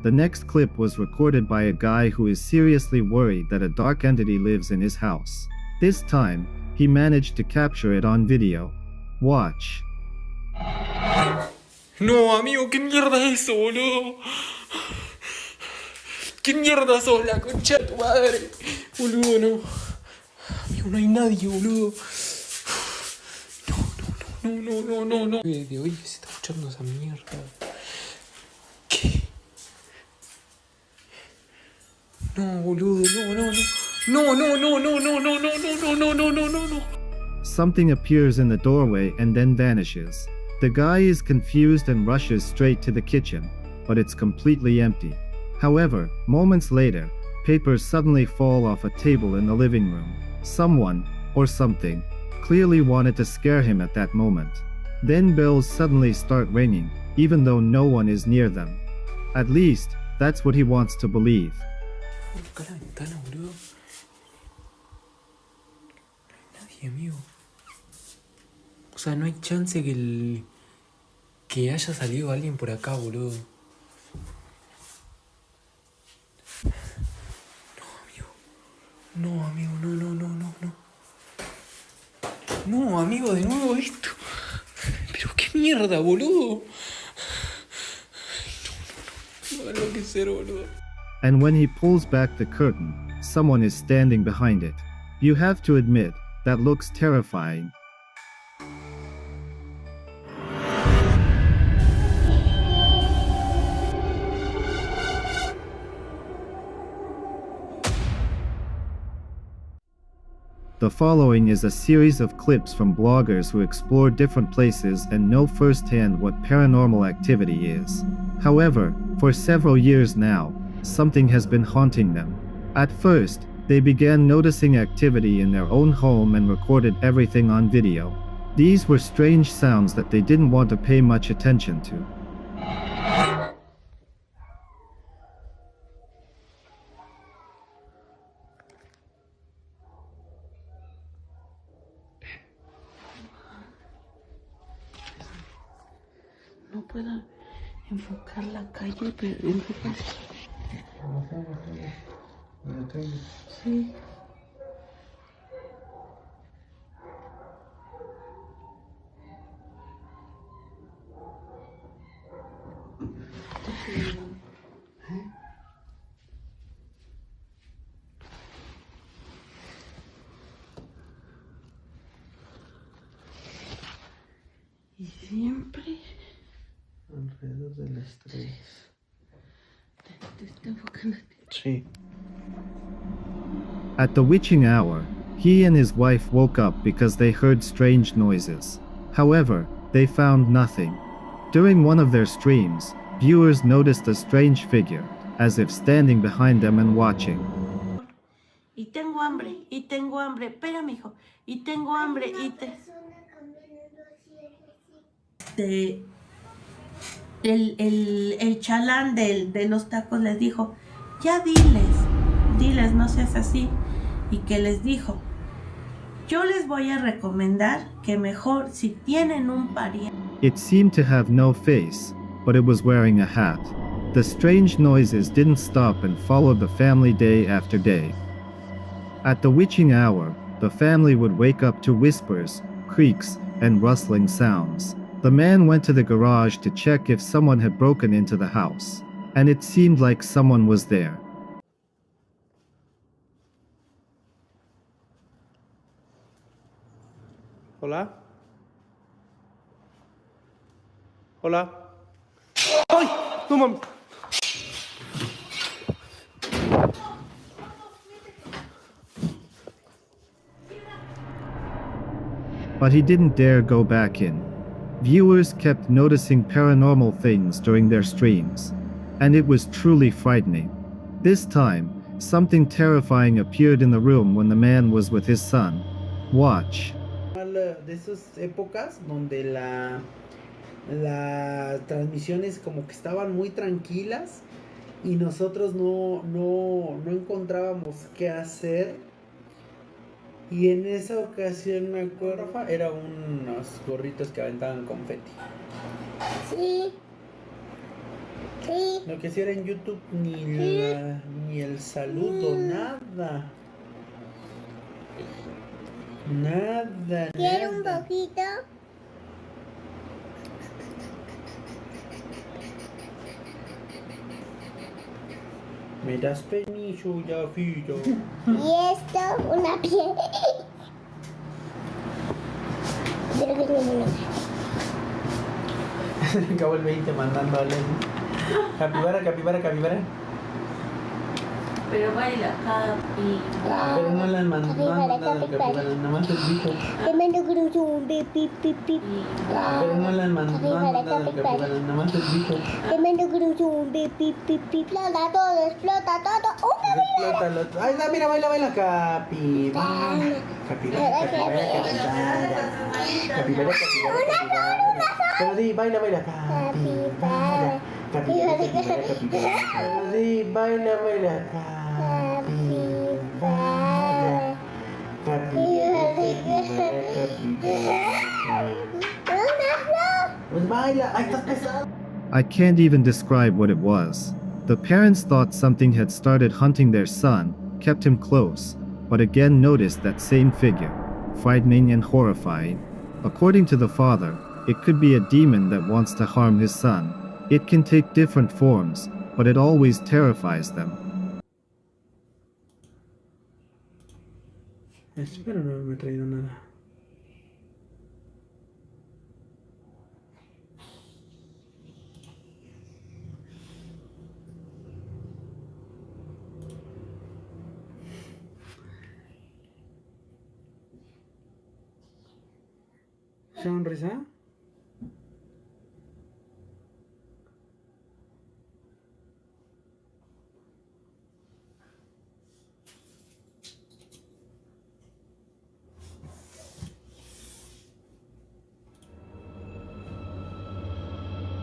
The next clip was recorded by a guy who is seriously worried that a dark entity lives in his house. This time, he managed to capture it on video. Watch. No, amigo, ¿qué mierda es eso, boludo? ¿Qué mierda sos, la concha de tu madre? Boludo, no. Amigo, no hay nadie, boludo. No. De hoy se está escuchando esa mierda. ¿Qué? No, boludo, no. Something appears in the doorway and then vanishes. The guy is confused and rushes straight to the kitchen, but it's completely empty. However, moments later, papers suddenly fall off a table in the living room. Someone, or something, clearly wanted to scare him at that moment. Then bells suddenly start ringing, even though no one is near them. At least, that's what he wants to believe. Busca la ventana, boludo. No hay nadie, amigo. O sea, no hay chance que haya salido alguien por acá, boludo. No, amigo, no. No, amigo, de nuevo esto. Pero qué mierda, boludo. No, va a enloquecer, boludo. And when he pulls back the curtain, someone is standing behind it. You have to admit, that looks terrifying. The following is a series of clips from bloggers who explore different places and know firsthand what paranormal activity is. However, for several years now, something has been haunting them. At first, they began noticing activity in their own home and recorded everything on video. These were strange sounds that they didn't want to pay much attention to. No puedo enfocar la calle, pero enfocar. Sí. Y siempre alrededor de las 3. Te está enfocando. Sí. At the witching hour, he and his wife woke up because they heard strange noises. However, they found nothing. During one of their streams, viewers noticed a strange figure, as if standing behind them and watching. Y tengo hambre, espera, mijo. Y tengo hambre, el chalán de los tacos les dijo, ya diles, no seas así. Y que les dijo, yo les voy a recomendar que mejor si tienen un pariente. It seemed to have no face, but it was wearing a hat. The strange noises didn't stop and followed the family day after day. At the witching hour, the family would wake up to whispers, creaks, and rustling sounds. The man went to the garage to check if someone had broken into the house, and it seemed like someone was there. Hola. Hola. ¡Ay! ¡No mames! But he didn't dare go back in. Viewers kept noticing paranormal things during their streams, and it was truly frightening. This time, something terrifying appeared in the room when the man was with his son. Watch. De esas épocas donde las transmisiones como que estaban muy tranquilas y nosotros no encontrábamos qué hacer. Y en esa ocasión me acuerdo, eran unos gorritos que aventaban confeti. Sí. Sí. Lo que sí era en YouTube ni el saludo, nada. Nada. ¿Quiere un poquito? ¿Me das permiso, ya, fillo? Y esto, una piel. Pero que no. Se le acabó el 20 mandando a Lenny. Capibara, capibara, capibara. Pero baila, capibara. Pero no le han mandado al capibara, nada más el bicho. Te mando con un pip. Pero no le han mandado al capibara, nada más el bicho. Te mando con un pip. Explota todo. Explótalo. Ay, mira, baila, capibara. Capibara. Pero di, baila, capibara. Capibara. Pero di, baila, capibara. Pues baila, ay, estás pesado. I can't even describe what it was. The parents thought something had started hunting their son, kept him close, but again noticed that same figure, frightening and horrifying. According to the father, it could be a demon that wants to harm his son. It can take different forms, but it always terrifies them. Espero no haberme traído nada. ¿Sonrisa?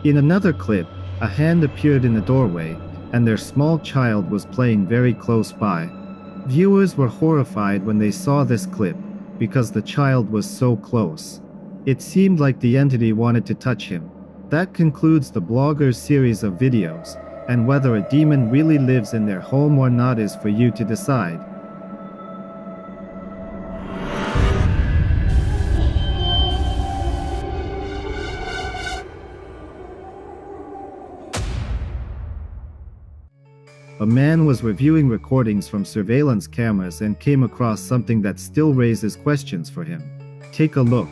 In another clip, a hand appeared in the doorway, and their small child was playing very close by. Viewers were horrified when they saw this clip, because the child was so close. It seemed like the entity wanted to touch him. That concludes the blogger's series of videos, and whether a demon really lives in their home or not is for you to decide. A man was reviewing recordings from surveillance cameras and came across something that still raises questions for him. Take a look.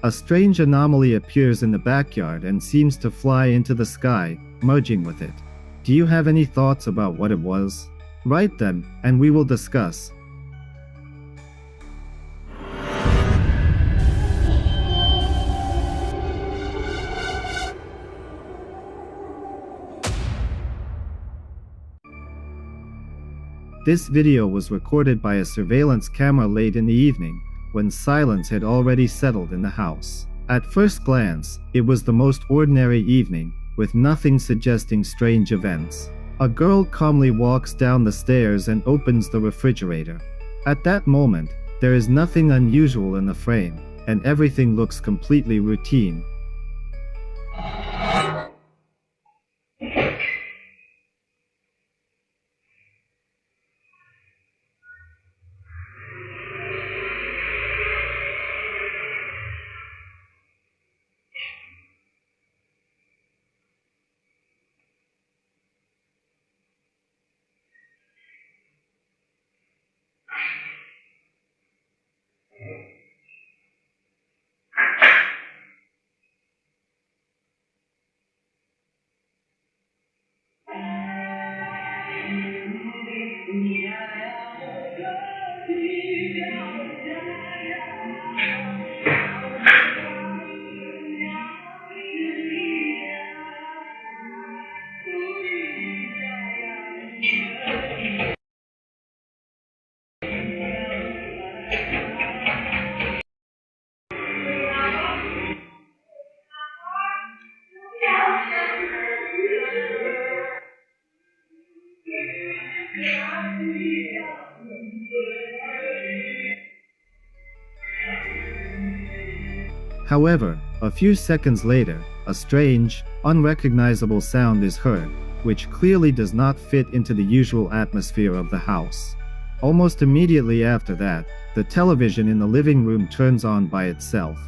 A strange anomaly appears in the backyard and seems to fly into the sky, merging with it. Do you have any thoughts about what it was? Write them, and we will discuss. This video was recorded by a surveillance camera late in the evening, when silence had already settled in the house. At first glance, it was the most ordinary evening, with nothing suggesting strange events. A girl calmly walks down the stairs and opens the refrigerator. At that moment, there is nothing unusual in the frame, and everything looks completely routine. However, a few seconds later, a strange, unrecognizable sound is heard, which clearly does not fit into the usual atmosphere of the house. Almost immediately after that, the television in the living room turns on by itself.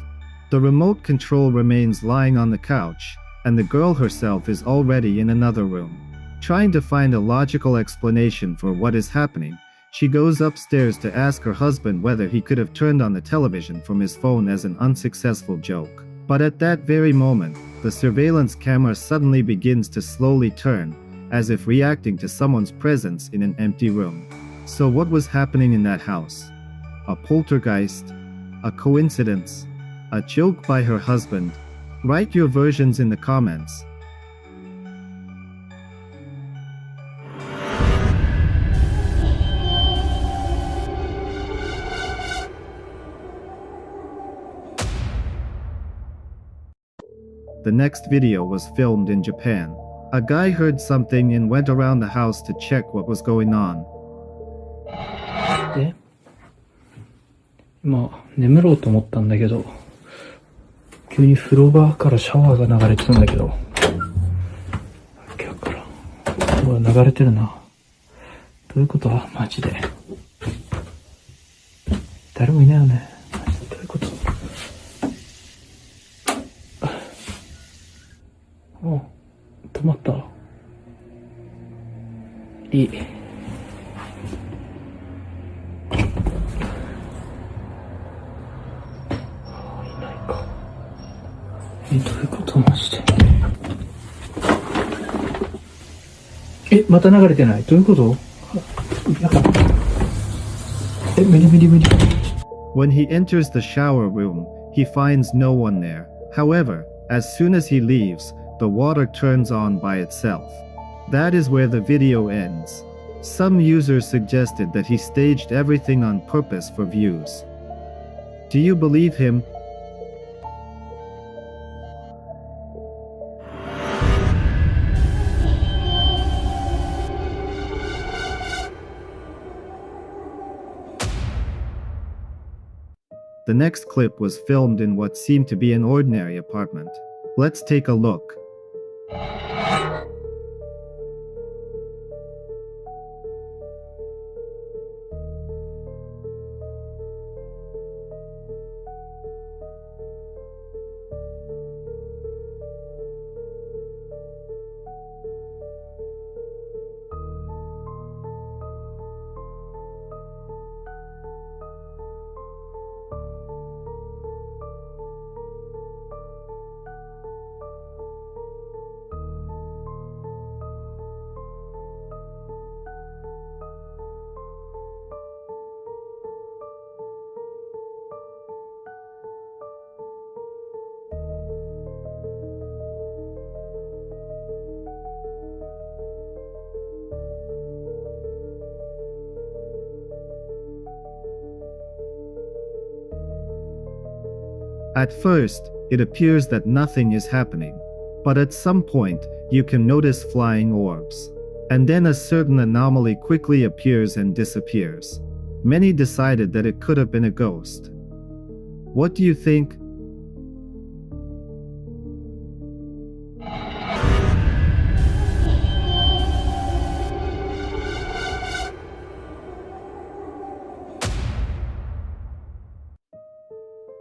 The remote control remains lying on the couch, and the girl herself is already in another room. Trying to find a logical explanation for what is happening, she goes upstairs to ask her husband whether he could have turned on the television from his phone as an unsuccessful joke. But at that very moment, the surveillance camera suddenly begins to slowly turn, as if reacting to someone's presence in an empty room. So what was happening in that house? A poltergeist? A coincidence? A joke by her husband? Write your versions in the comments. The next video was filmed in Japan. A guy heard something and went around the house to check what was going on. で、今眠ろうと思ったんだけど、急に風呂場からシャワーが流れてるんだけど、今日からほら流れてるな。どういうこと？マジで。誰もいないよね。マジでどういうこと？お、止まった。いい。どういうことマジで。また流れてない。どういうこと？なんか、無理。When he enters the shower room, he finds no one there. However, as soon as he leaves, the water turns on by itself. That is where the video ends. Some users suggested that he staged everything on purpose for views. Do you believe him? The next clip was filmed in what seemed to be an ordinary apartment. Let's take a look. At first, it appears that nothing is happening, but at some point, you can notice flying orbs. And then a certain anomaly quickly appears and disappears. Many decided that it could have been a ghost. What do you think?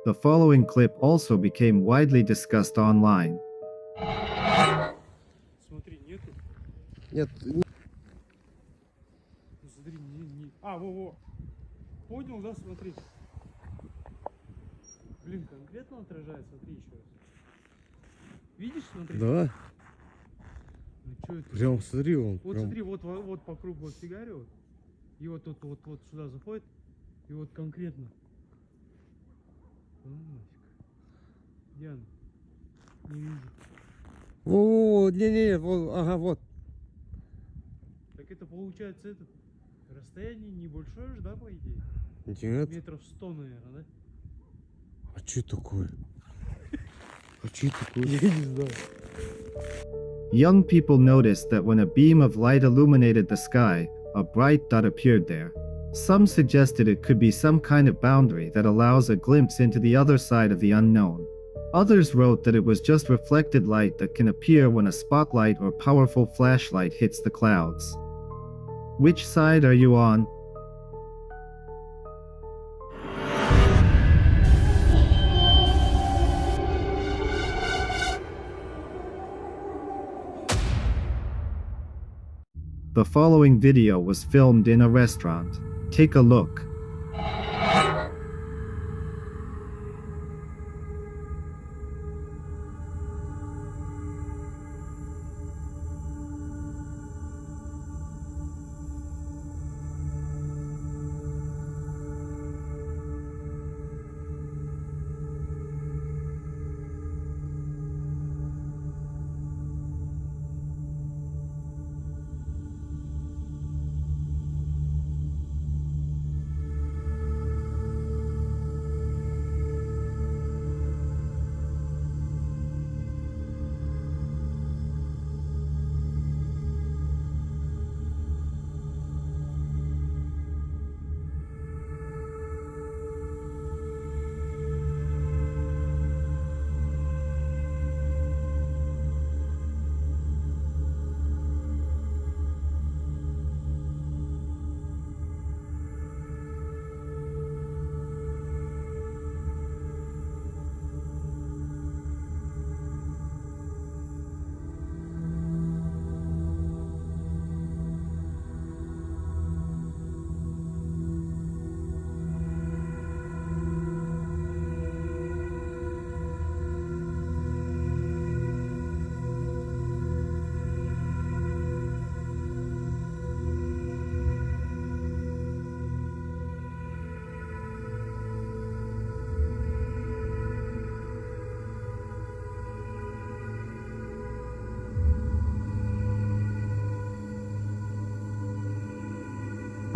The following clip also became widely discussed online. Смотри, нету? Нет. Смотри, во-во. Понял, да, смотри. Блин, конкретно отражает, смотри еще раз. Видишь, смотри? Да. Ну что это? Прям смотри, он. Вот прям... смотри, вот по кругу вот фигарил. И вот тут вот сюда заходит. И вот конкретно. Где она? Не вижу. О, не, вот, ага, вот. Так это получается это расстояние небольшое же, да, по идее? Нет. Метров 100, наверное, да? А что такое? А что такое? Я не знаю. Young people noticed that when a beam of light illuminated the sky, a bright dot appeared there. Some suggested it could be some kind of boundary that allows a glimpse into the other side of the unknown. Others wrote that it was just reflected light that can appear when a spotlight or powerful flashlight hits the clouds. Which side are you on? The following video was filmed in a restaurant. Take a look.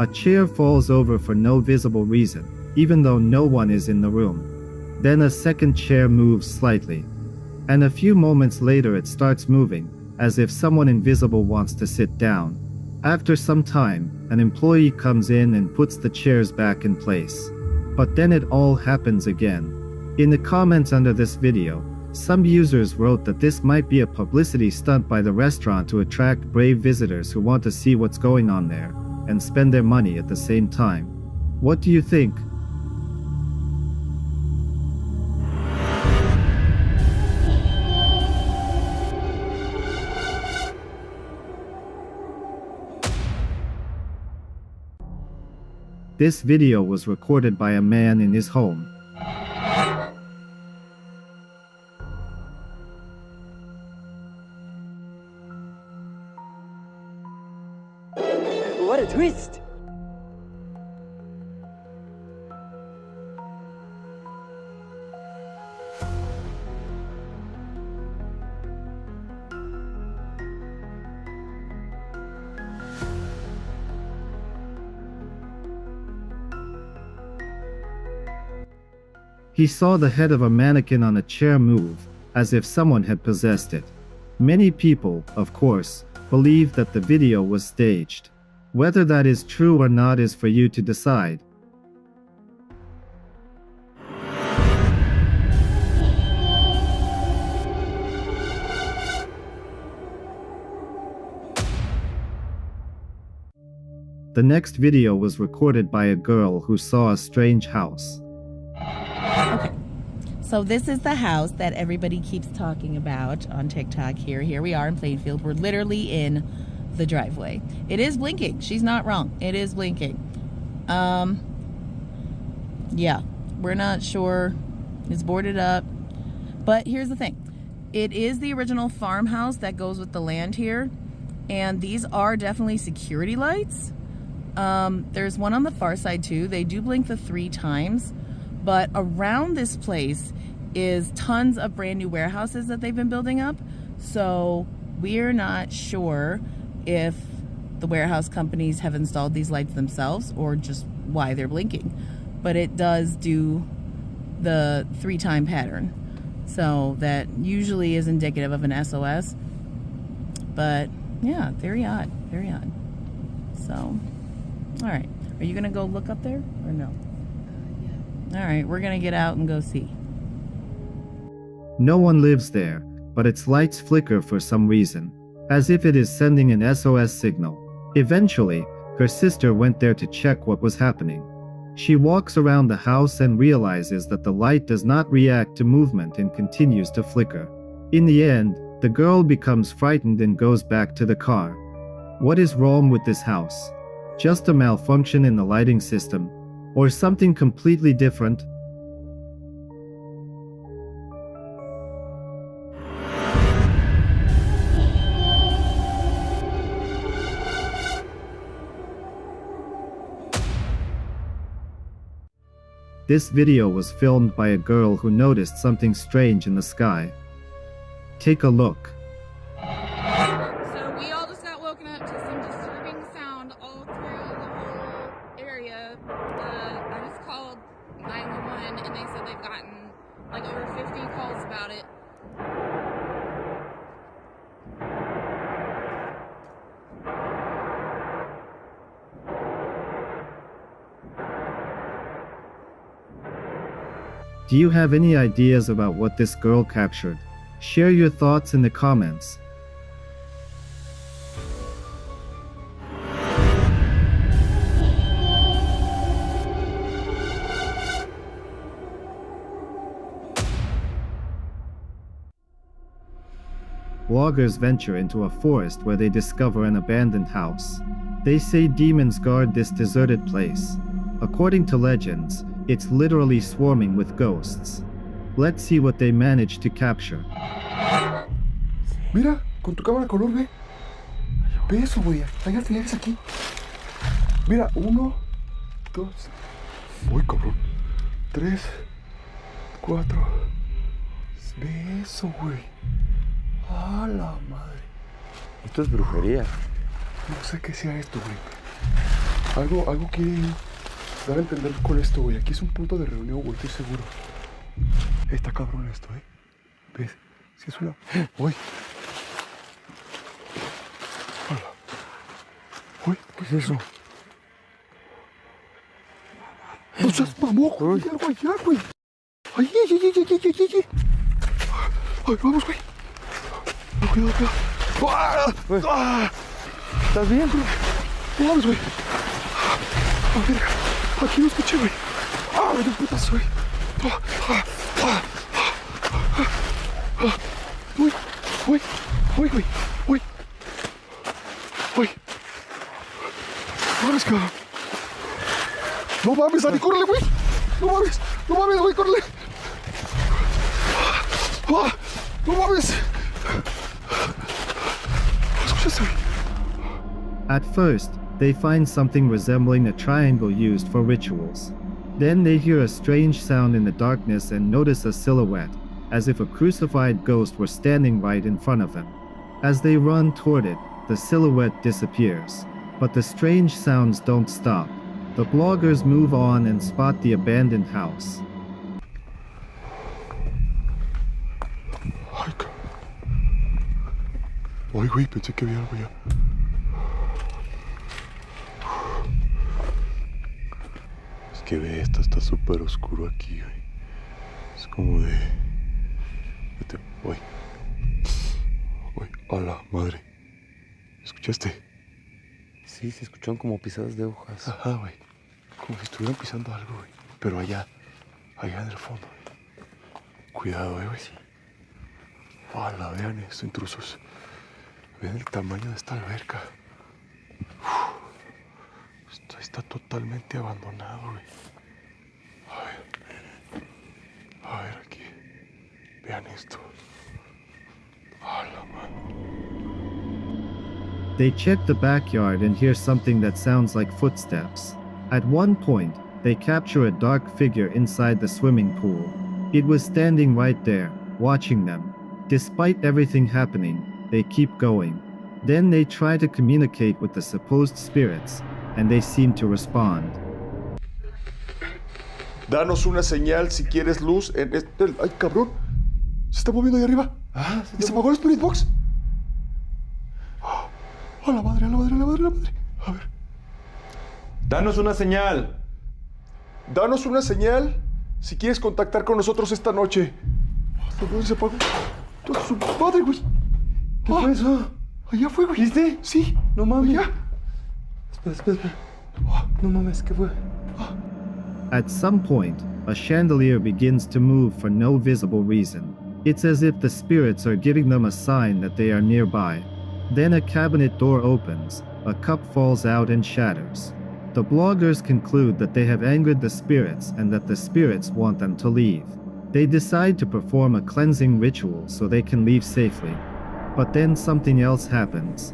A chair falls over for no visible reason, even though no one is in the room. Then a second chair moves slightly. And a few moments later it starts moving, as if someone invisible wants to sit down. After some time, an employee comes in and puts the chairs back in place. But then it all happens again. In the comments under this video, some users wrote that this might be a publicity stunt by the restaurant to attract brave visitors who want to see what's going on there, and spend their money at the same time. What do you think? This video was recorded by a man in his home. What a twist! He saw the head of a mannequin on a chair move, as if someone had possessed it. Many people, of course, believe that the video was staged. Whether that is true or not is for you to decide. The next video was recorded by a girl who saw a strange house. Okay, so this is the house that everybody keeps talking about on TikTok. Here we are in Plainfield. We're literally in the driveway. It is blinking. She's not wrong. It is blinking. Yeah, we're not sure. It's boarded up. But here's the thing. It is the original farmhouse that goes with the land here. And these are definitely security lights. There's one on the far side too. They do blink the 3 times. But around this place is tons of brand new warehouses that they've been building up. So we're not sure if the warehouse companies have installed these lights themselves or just why they're blinking. But it does do the 3-time pattern. So that usually is indicative of an SOS. But yeah, very odd, very odd. So, all right. Are you gonna go look up there or no? All right, we're gonna get out and go see. No one lives there, but its lights flicker for some reason, as if it is sending an SOS signal. Eventually, her sister went there to check what was happening. She walks around the house and realizes that the light does not react to movement and continues to flicker. In the end, the girl becomes frightened and goes back to the car. What is wrong with this house? Just a malfunction in the lighting system? Or something completely different? This video was filmed by a girl who noticed something strange in the sky. Take a look. So we all just got woken up to some disturbing sound all through the whole area. I just called 911 and they said they've gotten like over 50 calls about it. Do you have any ideas about what this girl captured? Share your thoughts in the comments. Bloggers venture into a forest where they discover an abandoned house. They say demons guard this deserted place. According to legends, it's literally swarming with ghosts. Let's see what they managed to capture. Mira, con tu cámara color, ve. Ve eso, güey. Hay alfileres aquí. Mira, 1, 2. Uy, cabrón. 3, 4. Ve eso, güey. A la madre. Esto es brujería. No sé qué sea esto, güey. Algo quiere dar a entender con esto, güey. Aquí es un punto de reunión, güey, estoy seguro. Está cabrón esto, ¿eh? ¿Ves? Si es una... ¡Uy! ¡Uy! ¿Qué es eso? ¡No seas mamón, güey! ¡Hay algo allá, güey! ¡Ay, ay, ay, ay, ay, ay, ay! ¡Ay, vamos, güey! ¡Cuidado, cuidado! ¡Ah! ¿Estás bien? No mames, güey. A ver, aquí lo escuché, güey. ¡Ah, me dio un putazo, güey! ¡Uy! ¡Uy! ¡Uy, güey! ¡Uy! ¡Uy! ¡Mames, cabrón! ¡No mames, Dani! ¡Córrele, güey! ¡No mames! ¡No mames, güey! ¡Córrele! ¡Ah! ¡No mames! ¿Escuchaste, güey? At first, they find something resembling a triangle used for rituals. Then they hear a strange sound in the darkness and notice a silhouette, as if a crucified ghost were standing right in front of them. As they run toward it, the silhouette disappears. But the strange sounds don't stop. The bloggers move on and spot the abandoned house. Ay, güey, pensé que había algo ya. Es que ve, está súper oscuro aquí, güey. Es como de... Uy. Uy, a la madre. ¿Escuchaste? Sí, se escucharon como pisadas de hojas. Ajá, güey. Como si estuvieran pisando algo, güey. Pero allá en el fondo. Cuidado, güey. Sí. Hola, vean esto, intrusos. Vean el tamaño de esta alberca. Esto está totalmente abandonado, güey. A ver aquí. Vean esto. Hola, mano. They check the backyard and hear something that sounds like footsteps. At one point, they capture a dark figure inside the swimming pool. It was standing right there, watching them. Despite everything happening, they keep going. Then they try to communicate with the supposed spirits, and they seem to respond. Danos una señal si quieres luz en este... ¡Ay, cabrón! Se está moviendo ahí arriba. Ah, ¿Y se apagó el Spirit Box? ¡A la madre, a la madre, a la madre, a la madre! A ver. Danos una señal. Danos una señal si quieres contactar con nosotros esta noche. ¿Dónde se apagó? ¡Toda su madre, güey! ¿Qué fue eso? Allá fue, güey. ¿Viste? Sí. No mames. Allá. Espera. No mames, ¿qué fue? At some point, a chandelier begins to move for no visible reason. It's as if the spirits are giving them a sign that they are nearby. Then a cabinet door opens, a cup falls out and shatters. The bloggers conclude that they have angered the spirits and that the spirits want them to leave. They decide to perform a cleansing ritual so they can leave safely. But then something else happens.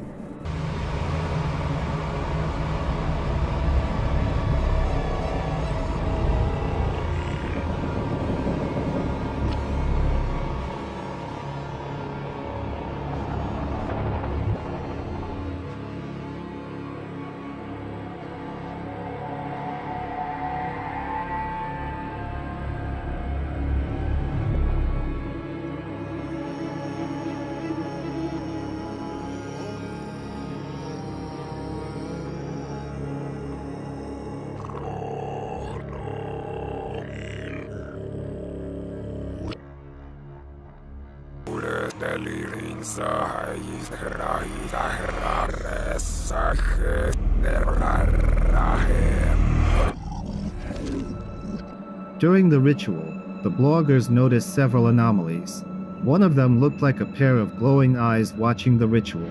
During the ritual, the bloggers noticed several anomalies. One of them looked like a pair of glowing eyes watching the ritual.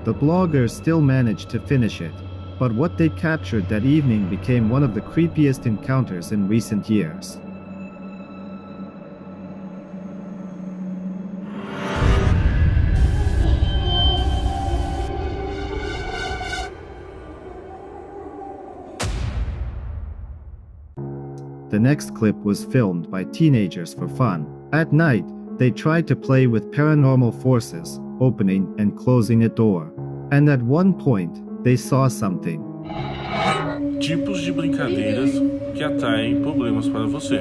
The bloggers still managed to finish it, but what they captured that evening became one of the creepiest encounters in recent years. The next clip was filmed by teenagers for fun. At night, they tried to play with paranormal forces, opening and closing a door. And at one point, they saw something. Tipos de brincadeiras que atraem problemas para você.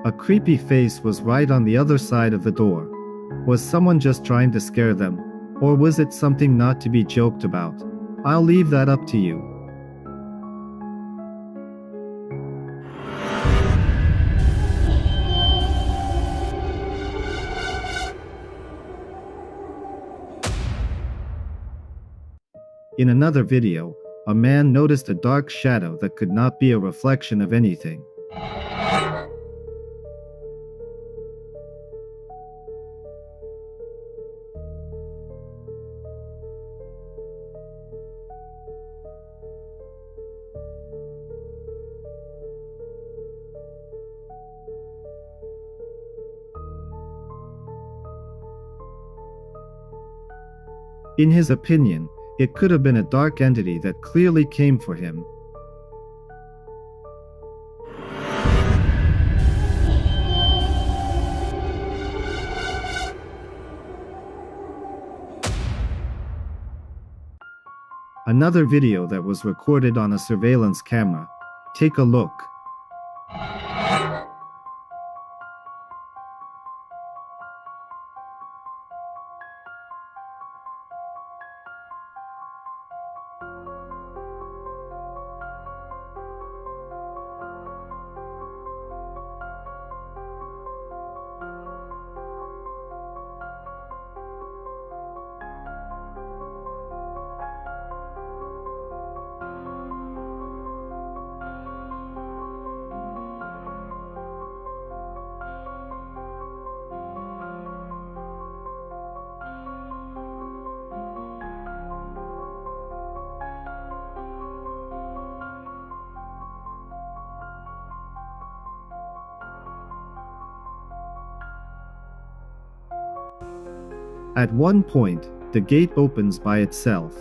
A creepy face was right on the other side of the door. Was someone just trying to scare them? Or was it something not to be joked about? I'll leave that up to you. In another video, a man noticed a dark shadow that could not be a reflection of anything. In his opinion, it could have been a dark entity that clearly came for him. Another video that was recorded on a surveillance camera. Take a look. At one point, the gate opens by itself,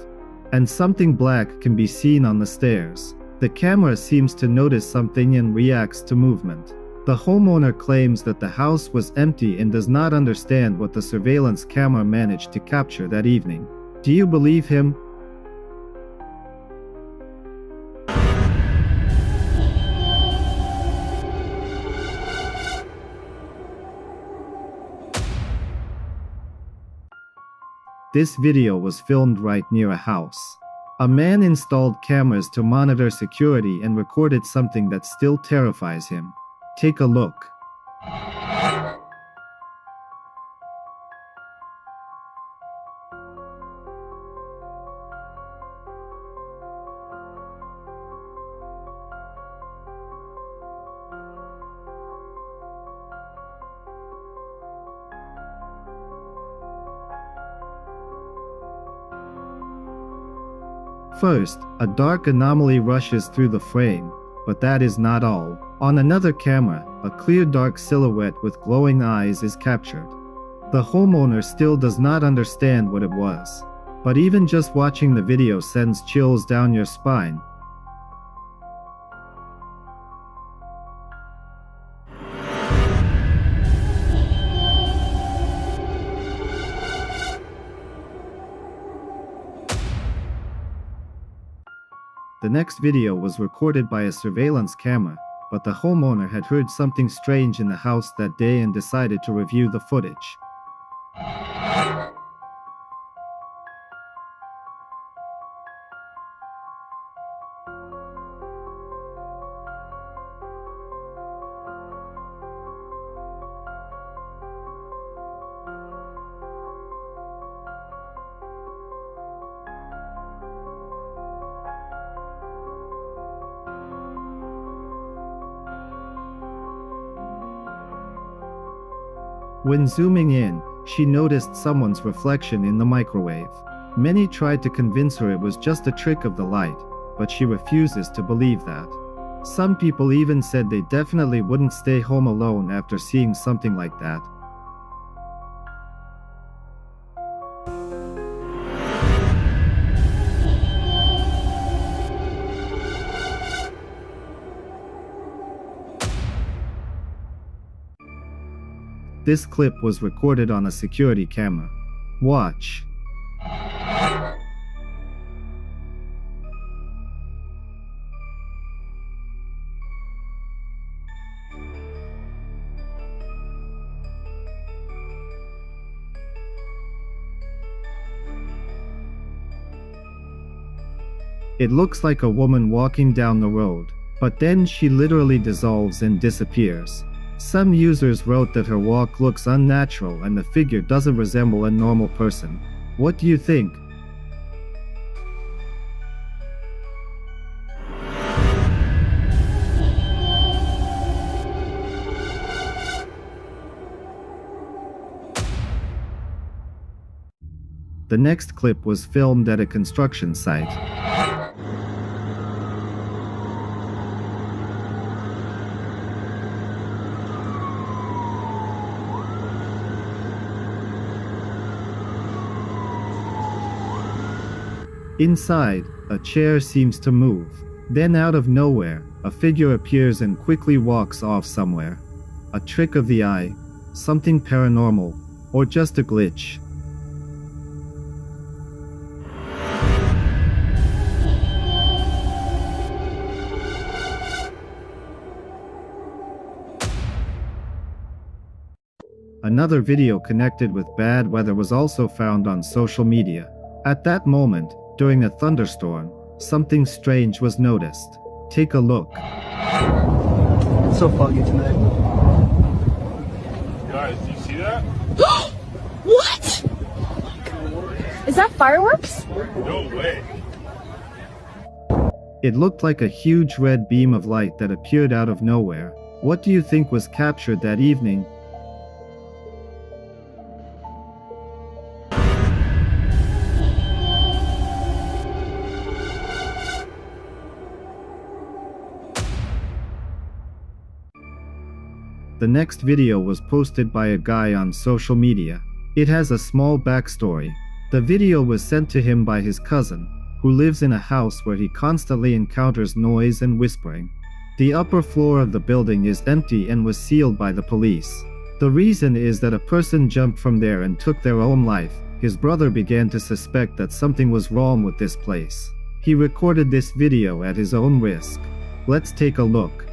and something black can be seen on the stairs. The camera seems to notice something and reacts to movement. The homeowner claims that the house was empty and does not understand what the surveillance camera managed to capture that evening. Do you believe him? This video was filmed right near a house. A man installed cameras to monitor security and recorded something that still terrifies him. Take a look. First, a dark anomaly rushes through the frame, but that is not all. On another camera, a clear dark silhouette with glowing eyes is captured. The homeowner still does not understand what it was, but even just watching the video sends chills down your spine. The next video was recorded by a surveillance camera, but the homeowner had heard something strange in the house that day and decided to review the footage. When zooming in, she noticed someone's reflection in the microwave. Many tried to convince her it was just a trick of the light, but she refuses to believe that. Some people even said they definitely wouldn't stay home alone after seeing something like that. This clip was recorded on a security camera. Watch. It looks like a woman walking down the road, but then she literally dissolves and disappears. Some users wrote that her walk looks unnatural and the figure doesn't resemble a normal person. What do you think? The next clip was filmed at a construction site. Inside, a chair seems to move. Then out of nowhere, a figure appears and quickly walks off somewhere. A trick of the eye, something paranormal, or just a glitch. Another video connected with bad weather was also found on social media. At that moment, during a thunderstorm, something strange was noticed. Take a look. It's so foggy tonight. Guys, do you see that? What? Is that fireworks? No way. It looked like a huge red beam of light that appeared out of nowhere. What do you think was captured that evening? The next video was posted by a guy on social media. It has a small backstory. The video was sent to him by his cousin, who lives in a house where he constantly encounters noise and whispering. The upper floor of the building is empty and was sealed by the police. The reason is that a person jumped from there and took their own life. His brother began to suspect that something was wrong with this place. He recorded this video at his own risk. Let's take a look.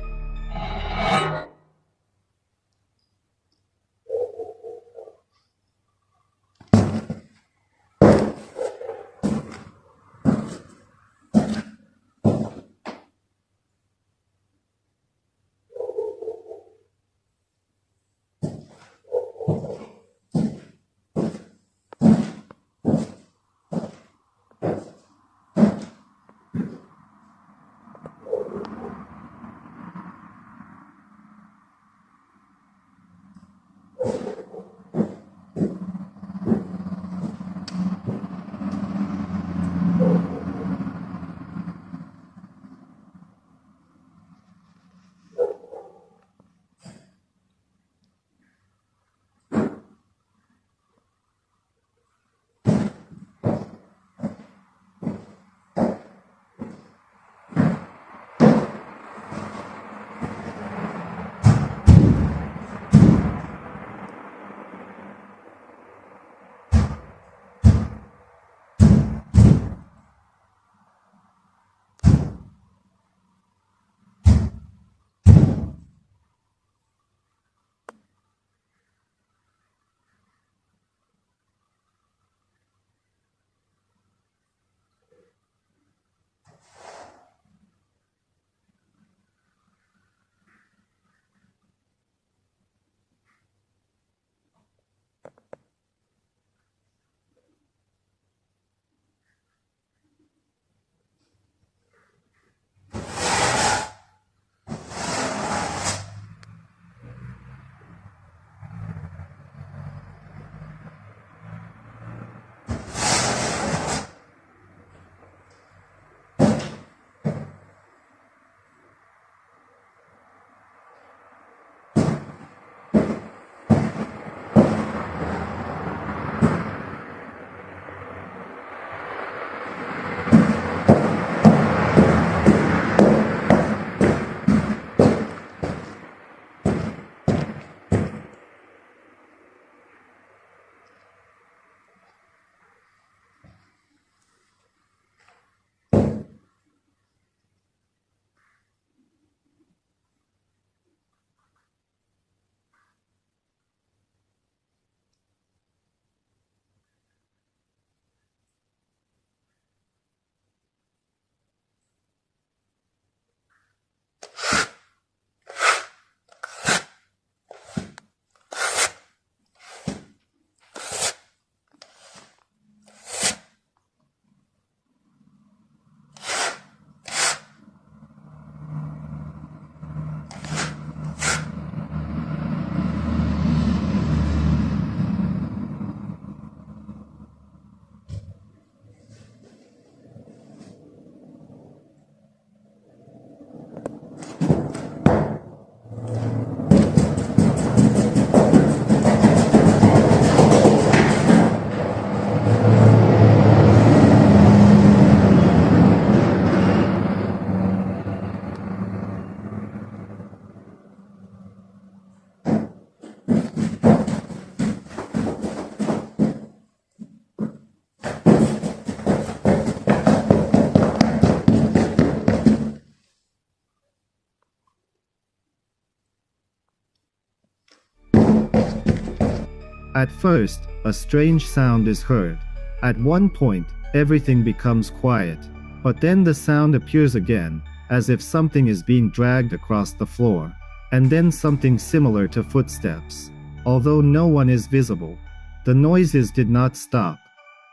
At first, a strange sound is heard. At one point, everything becomes quiet, but then the sound appears again, as if something is being dragged across the floor, and then something similar to footsteps. Although no one is visible, the noises did not stop.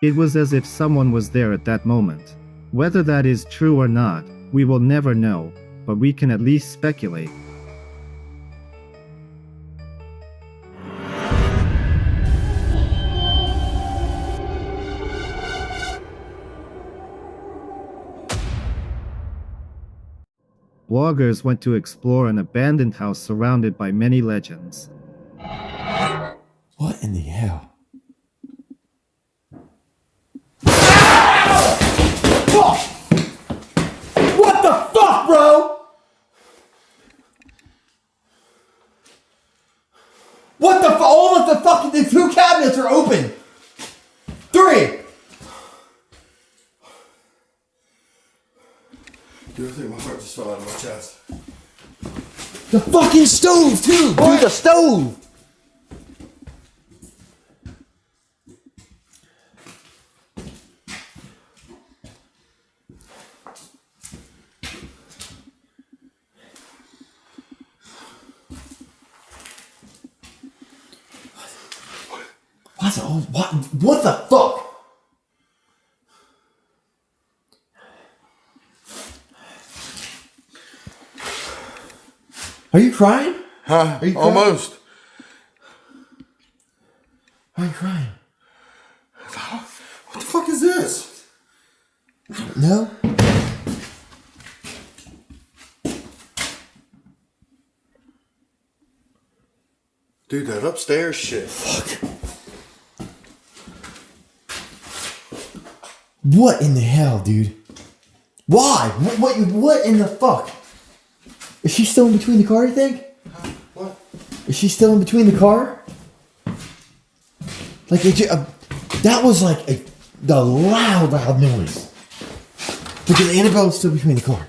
It was as if someone was there at that moment. Whether that is true or not, we will never know, but we can at least speculate. Bloggers went to explore an abandoned house surrounded by many legends. What in the hell? Fuck! What the fuck, bro? What the fuck? All of the fucking the 2 cabinets are open. 3. Dude, I think my heart just fell out of my chest. The fucking stove, too! Dude, the stove! What the fuck? Are you crying? Huh? Are you crying? Almost. Why are you crying? What the fuck is this? No? Dude, that upstairs shit. Fuck. What in the hell, dude? Why? What in the fuck? Is she still in between the car, you think? What? Is she still in between the car? Like, that was like the loud noise. Because Annabelle's still between the car.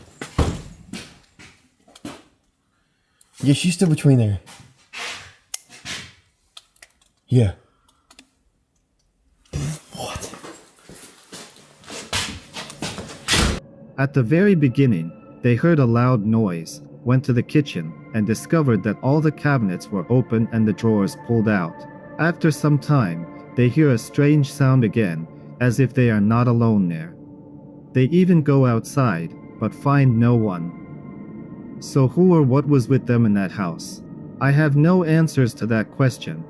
Yeah, she's still between there. Yeah. What? At the very beginning, they heard a loud noise, went to the kitchen, and discovered that all the cabinets were open and the drawers pulled out. After some time, they hear a strange sound again, as if they are not alone there. They even go outside, but find no one. So who or what was with them in that house? I have no answers to that question.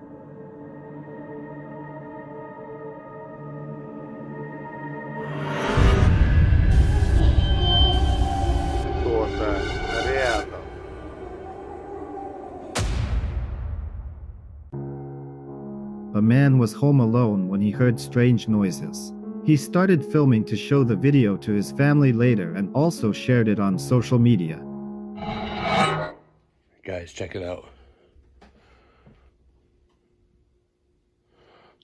A man was home alone when he heard strange noises. He started filming to show the video to his family later and also shared it on social media. Guys, check it out.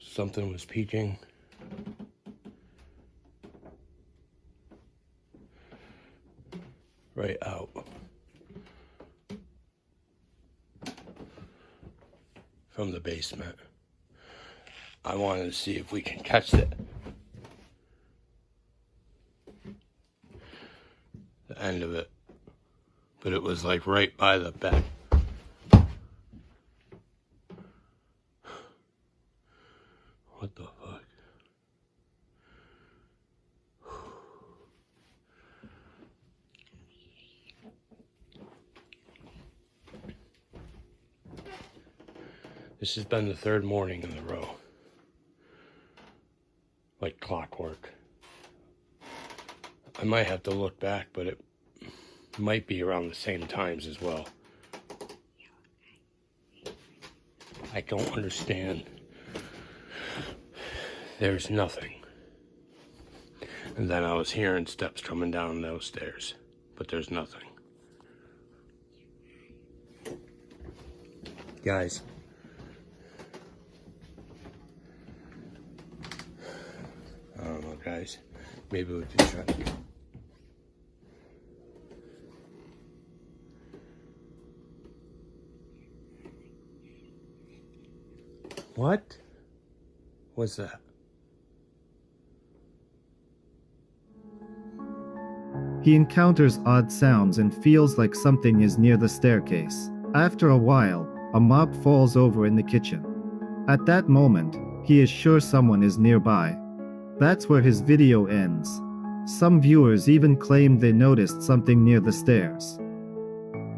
Something was peeking. Right out. From the basement. I wanted to see if we can catch it. The end of it. But it was like right by the bed. What the fuck? This has been the 3rd morning in a row. Like clockwork. I might have to look back, but it might be around the same times as well. I don't understand. There's nothing. And then I was hearing steps coming down those stairs, but there's nothing. Guys. I don't know, guys. Maybe we can try. What? What's that? He encounters odd sounds and feels like something is near the staircase. After a while, a mop falls over in the kitchen. At that moment, he is sure someone is nearby. That's where his video ends. Some viewers even claimed they noticed something near the stairs.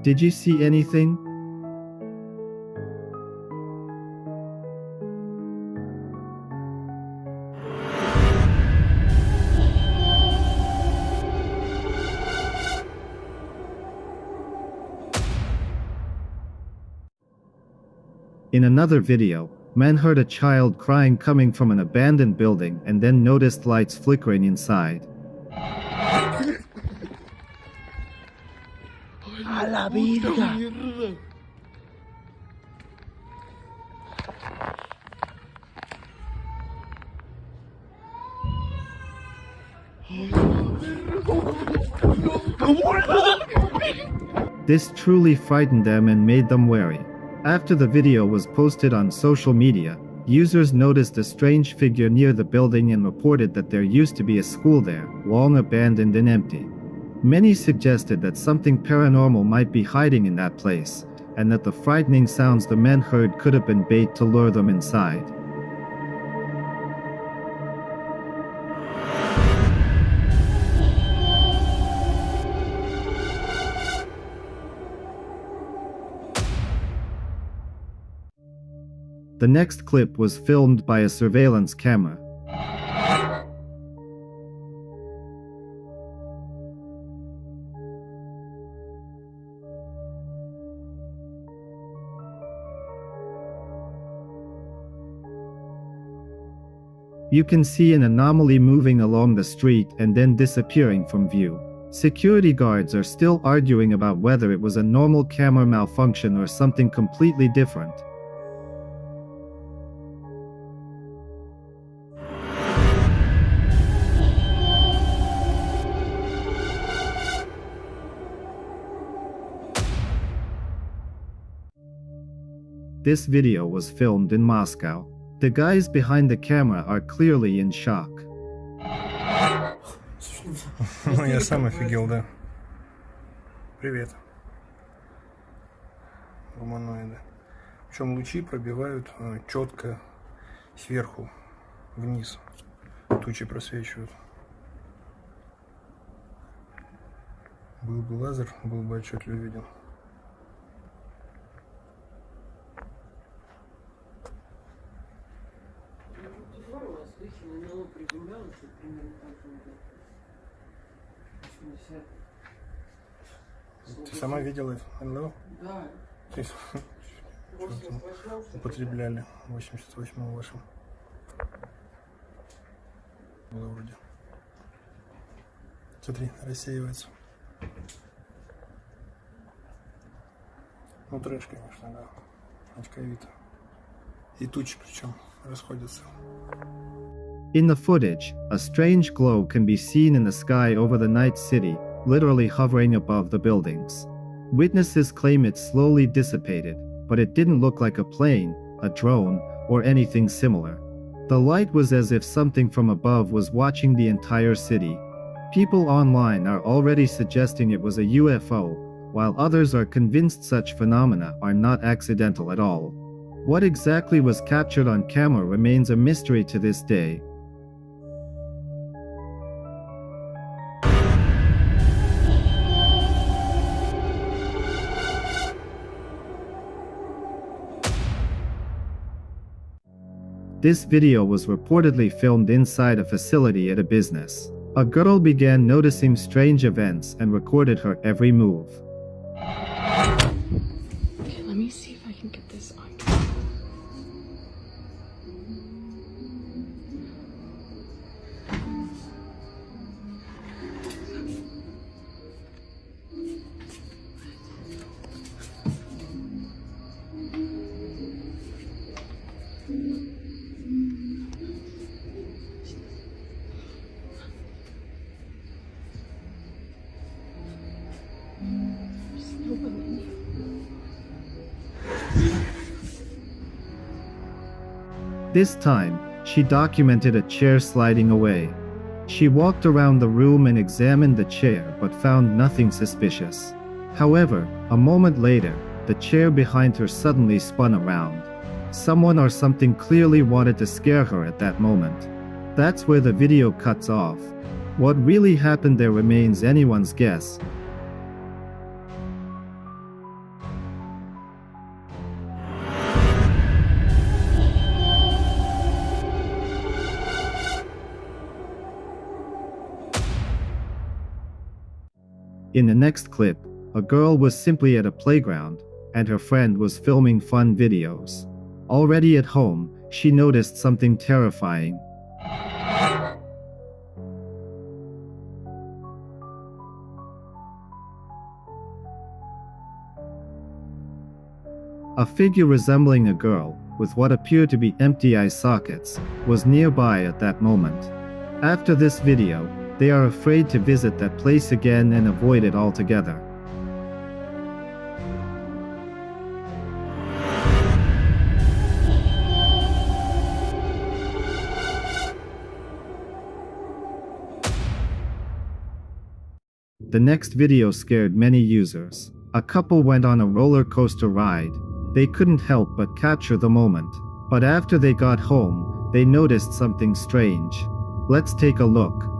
Did you see anything? In another video, man heard a child crying coming from an abandoned building and then noticed lights flickering inside. A la virga. This truly frightened them and made them wary. After the video was posted on social media, users noticed a strange figure near the building and reported that there used to be a school there, long abandoned and empty. Many suggested that something paranormal might be hiding in that place, and that the frightening sounds the men heard could have been bait to lure them inside. The next clip was filmed by a surveillance camera. You can see an anomaly moving along the street and then disappearing from view. Security guards are still arguing about whether it was a normal camera malfunction or something completely different. This video was filmed in Moscow. The guys behind the camera are clearly in shock. Ну, я сам офигел, да. Привет. Гуманоиды. Причем лучи пробивают четко сверху вниз. Тучи просвечивают. Был бы лазер, был бы отчетливо виден. Ты сама видела НЛО? Да. То есть, употребляли в 88-м вашем. Было вроде. Смотри, рассеивается. Ну, трэш, конечно, да. Очковито. И тучи причем расходятся. In the footage, a strange glow can be seen in the sky over the night city, literally hovering above the buildings. Witnesses claim it slowly dissipated, but it didn't look like a plane, a drone, or anything similar. The light was as if something from above was watching the entire city. People online are already suggesting it was a UFO, while others are convinced such phenomena are not accidental at all. What exactly was captured on camera remains a mystery to this day. This video was reportedly filmed inside a facility at a business. A girl began noticing strange events and recorded her every move. Okay, let me see if I can get this on camera. This time, She documented a chair sliding away. She walked around the room and examined the chair but found nothing suspicious. However, a moment later, the chair behind her suddenly spun around. Someone or something clearly wanted to scare her at that moment. That's where the video cuts off. What really happened there remains anyone's guess. In the next clip, a girl was simply at a playground, and her friend was filming fun videos. Already at home, she noticed something terrifying. A figure resembling a girl, with what appeared to be empty eye sockets, was nearby at that moment. After this video, they are afraid to visit that place again and avoid it altogether. The next video scared many users. A couple went on a roller coaster ride. They couldn't help but capture the moment. But after they got home, they noticed something strange. Let's take a look.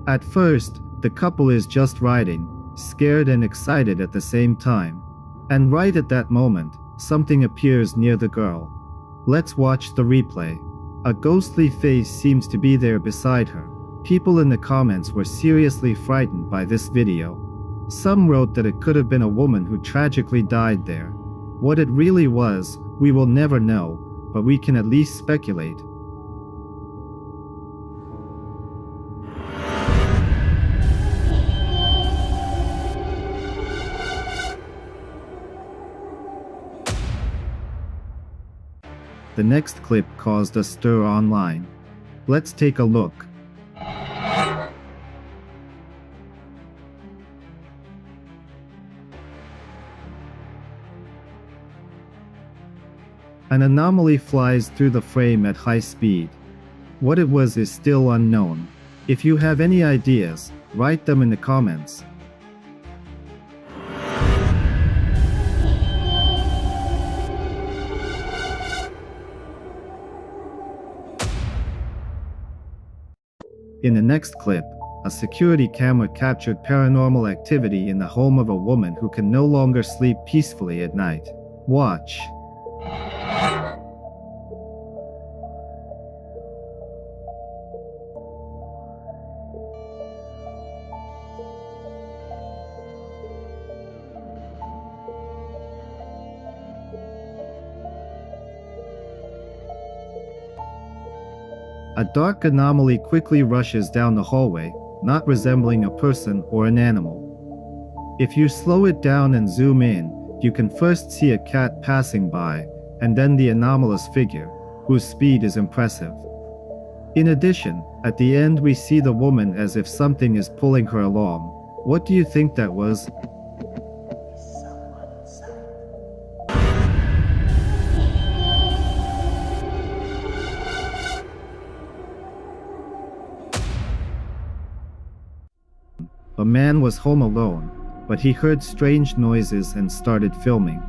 At first, the couple is just riding, scared and excited at the same time. And right at that moment, something appears near the girl. Let's watch the replay. A ghostly face seems to be there beside her. People in the comments were seriously frightened by this video. Some wrote that it could have been a woman who tragically died there. What it really was, we will never know, but we can at least speculate. The next clip caused a stir online. Let's take a look. An anomaly flies through the frame at high speed. What it was is still unknown. If you have any ideas, write them in the comments. In the next clip, a security camera captured paranormal activity in the home of a woman who can no longer sleep peacefully at night. Watch. A dark anomaly quickly rushes down the hallway, not resembling a person or an animal. If you slow it down and zoom in, you can first see a cat passing by, and then the anomalous figure, whose speed is impressive. In addition, at the end we see the woman as if something is pulling her along. What do you think that was? A man was home alone, but he heard strange noises and started filming.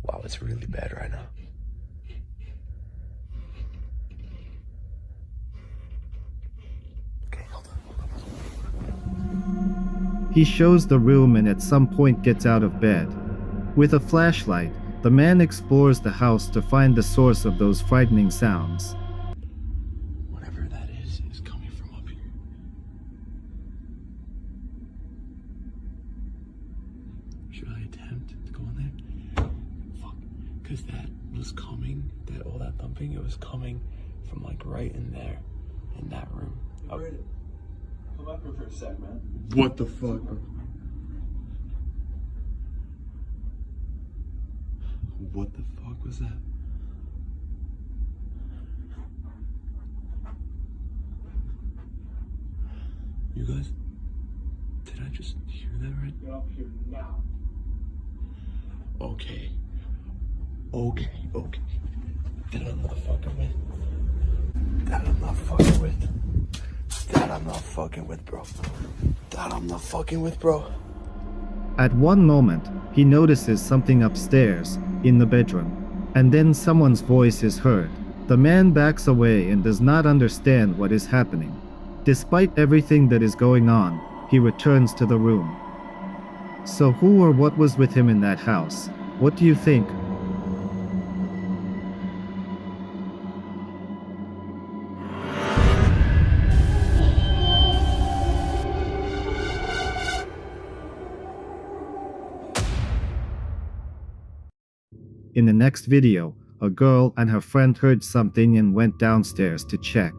Wow, it's really bad right now. He shows the room and at some point gets out of bed. With a flashlight, the man explores the house to find the source of those frightening sounds. Whatever that is coming from up here. Should I attempt to go in there? Fuck. Because that was coming, all that thumping, it was coming from like right in there, in that room. Come up here for a sec, man. What the fuck? What the fuck was that? You guys, did I just hear that right? Get up here now. Okay. That I'm not fucking with. That I'm not fucking with. That I'm not fucking with, bro. That I'm not fucking with, bro. At one moment, he notices something upstairs, in the bedroom, and then someone's voice is heard. The man backs away and does not understand what is happening. Despite everything that is going on, he returns to the room. So who or what was with him in that house? What do you think? In the next video, a girl and her friend heard something and went downstairs to check.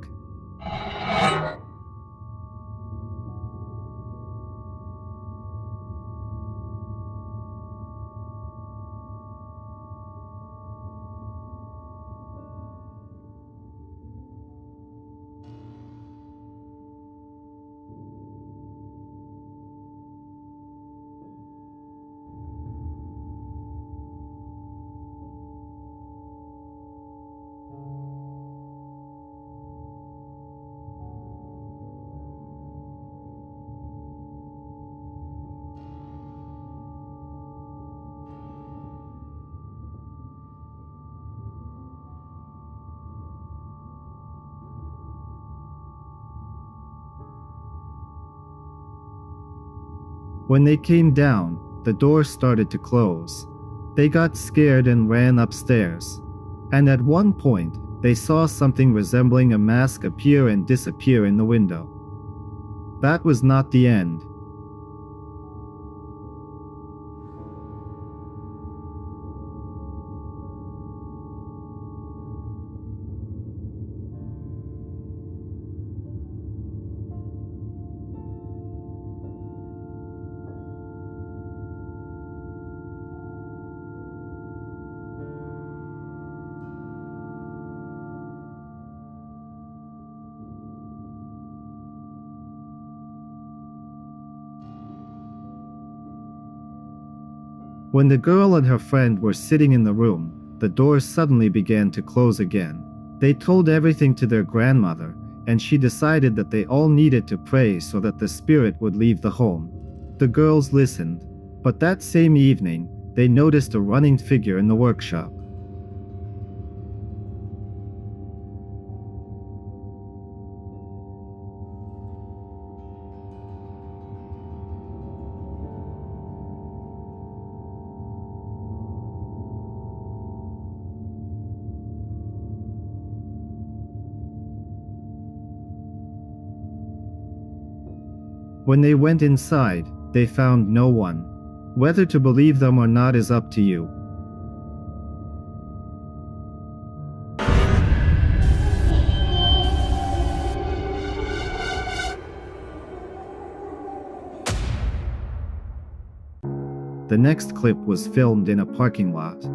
When they came down, the door started to close. They got scared and ran upstairs. And at one point, they saw something resembling a mask appear and disappear in the window. That was not the end. When the girl and her friend were sitting in the room, the doors suddenly began to close again. They told everything to their grandmother, and she decided that they all needed to pray so that the spirit would leave the home. The girls listened, but that same evening, they noticed a running figure in the workshop. When they went inside, they found no one. Whether to believe them or not is up to you. The next clip was filmed in a parking lot.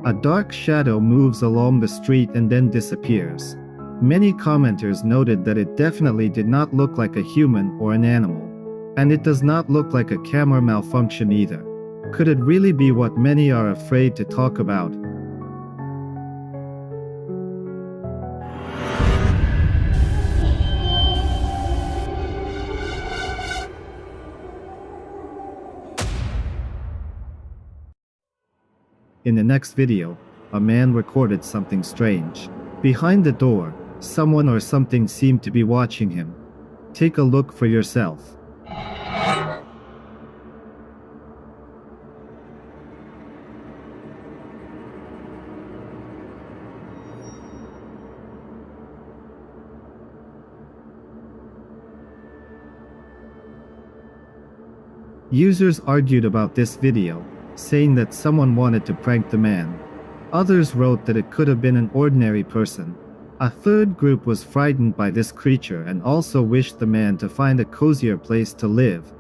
A dark shadow moves along the street and then disappears. Many commenters noted that it definitely did not look like a human or an animal. And it does not look like a camera malfunction either. Could it really be what many are afraid to talk about? In the next video, a man recorded something strange. Behind the door, someone or something seemed to be watching him. Take a look for yourself. Users argued about this video, saying that someone wanted to prank the man. Others wrote that it could have been an ordinary person. A third group was frightened by this creature and also wished the man to find a cozier place to live.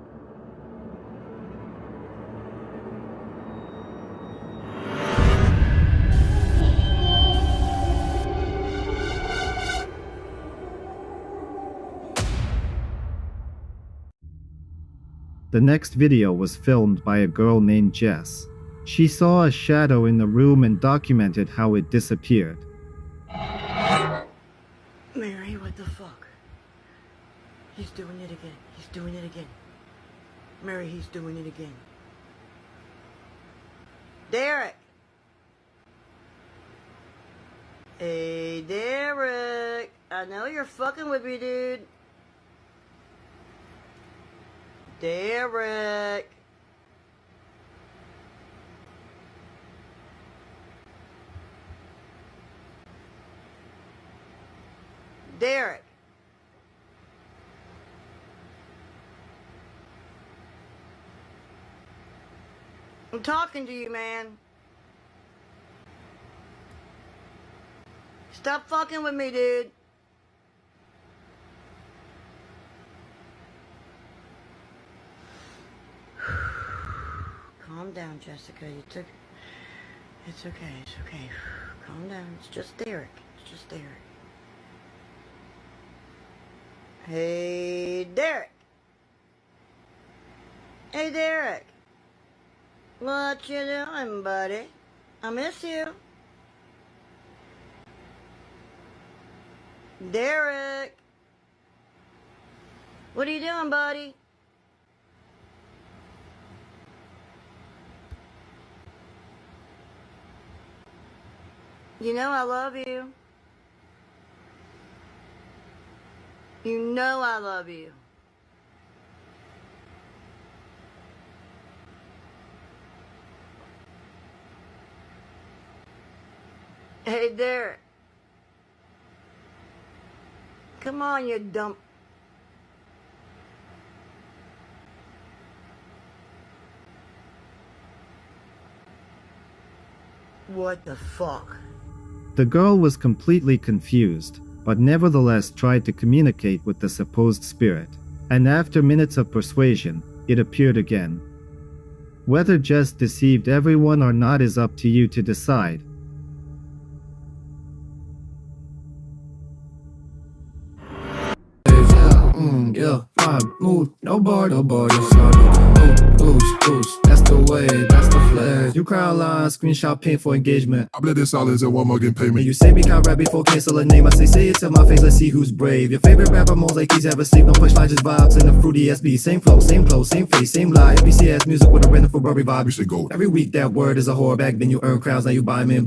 The next video was filmed by a girl named Jess. She saw a shadow in the room and documented how it disappeared. Mary, what the fuck? He's doing it again. He's doing it again. Mary, he's doing it again. Derek! Hey, Derek! I know you're fucking with me, dude. Derek! Derek! I'm talking to you, man. Stop fucking with me, dude. Calm down, Jessica. It's okay. It's okay. Calm down. It's just Derek. It's just Derek. Hey, Derek. Hey, Derek. What you doing, buddy? I miss you. Derek. What are you doing, buddy? You know I love you. You know I love you. Hey, Derek. Come on, you dumb... What the fuck? The girl was completely confused, but nevertheless tried to communicate with the supposed spirit, and after minutes of persuasion, it appeared again. Whether Jess deceived everyone or not is up to you to decide. Yeah, my mood, nobody, that's the way, that's the flash. You cry line, screenshot pin for engagement. I bet this all is at Walmart getting payment. You say me can't rap before cancel a name. I say it to my face, let's see who's brave. Your favorite rapper moles like he's ever sleep. No punchline, just vibes in the fruity SB. Same flow, same clothes, same face, same lie. BCS music with a random for Burberry vibe. You should go. Every week that word is a horror bag, then you earn crowds, now you buy them in.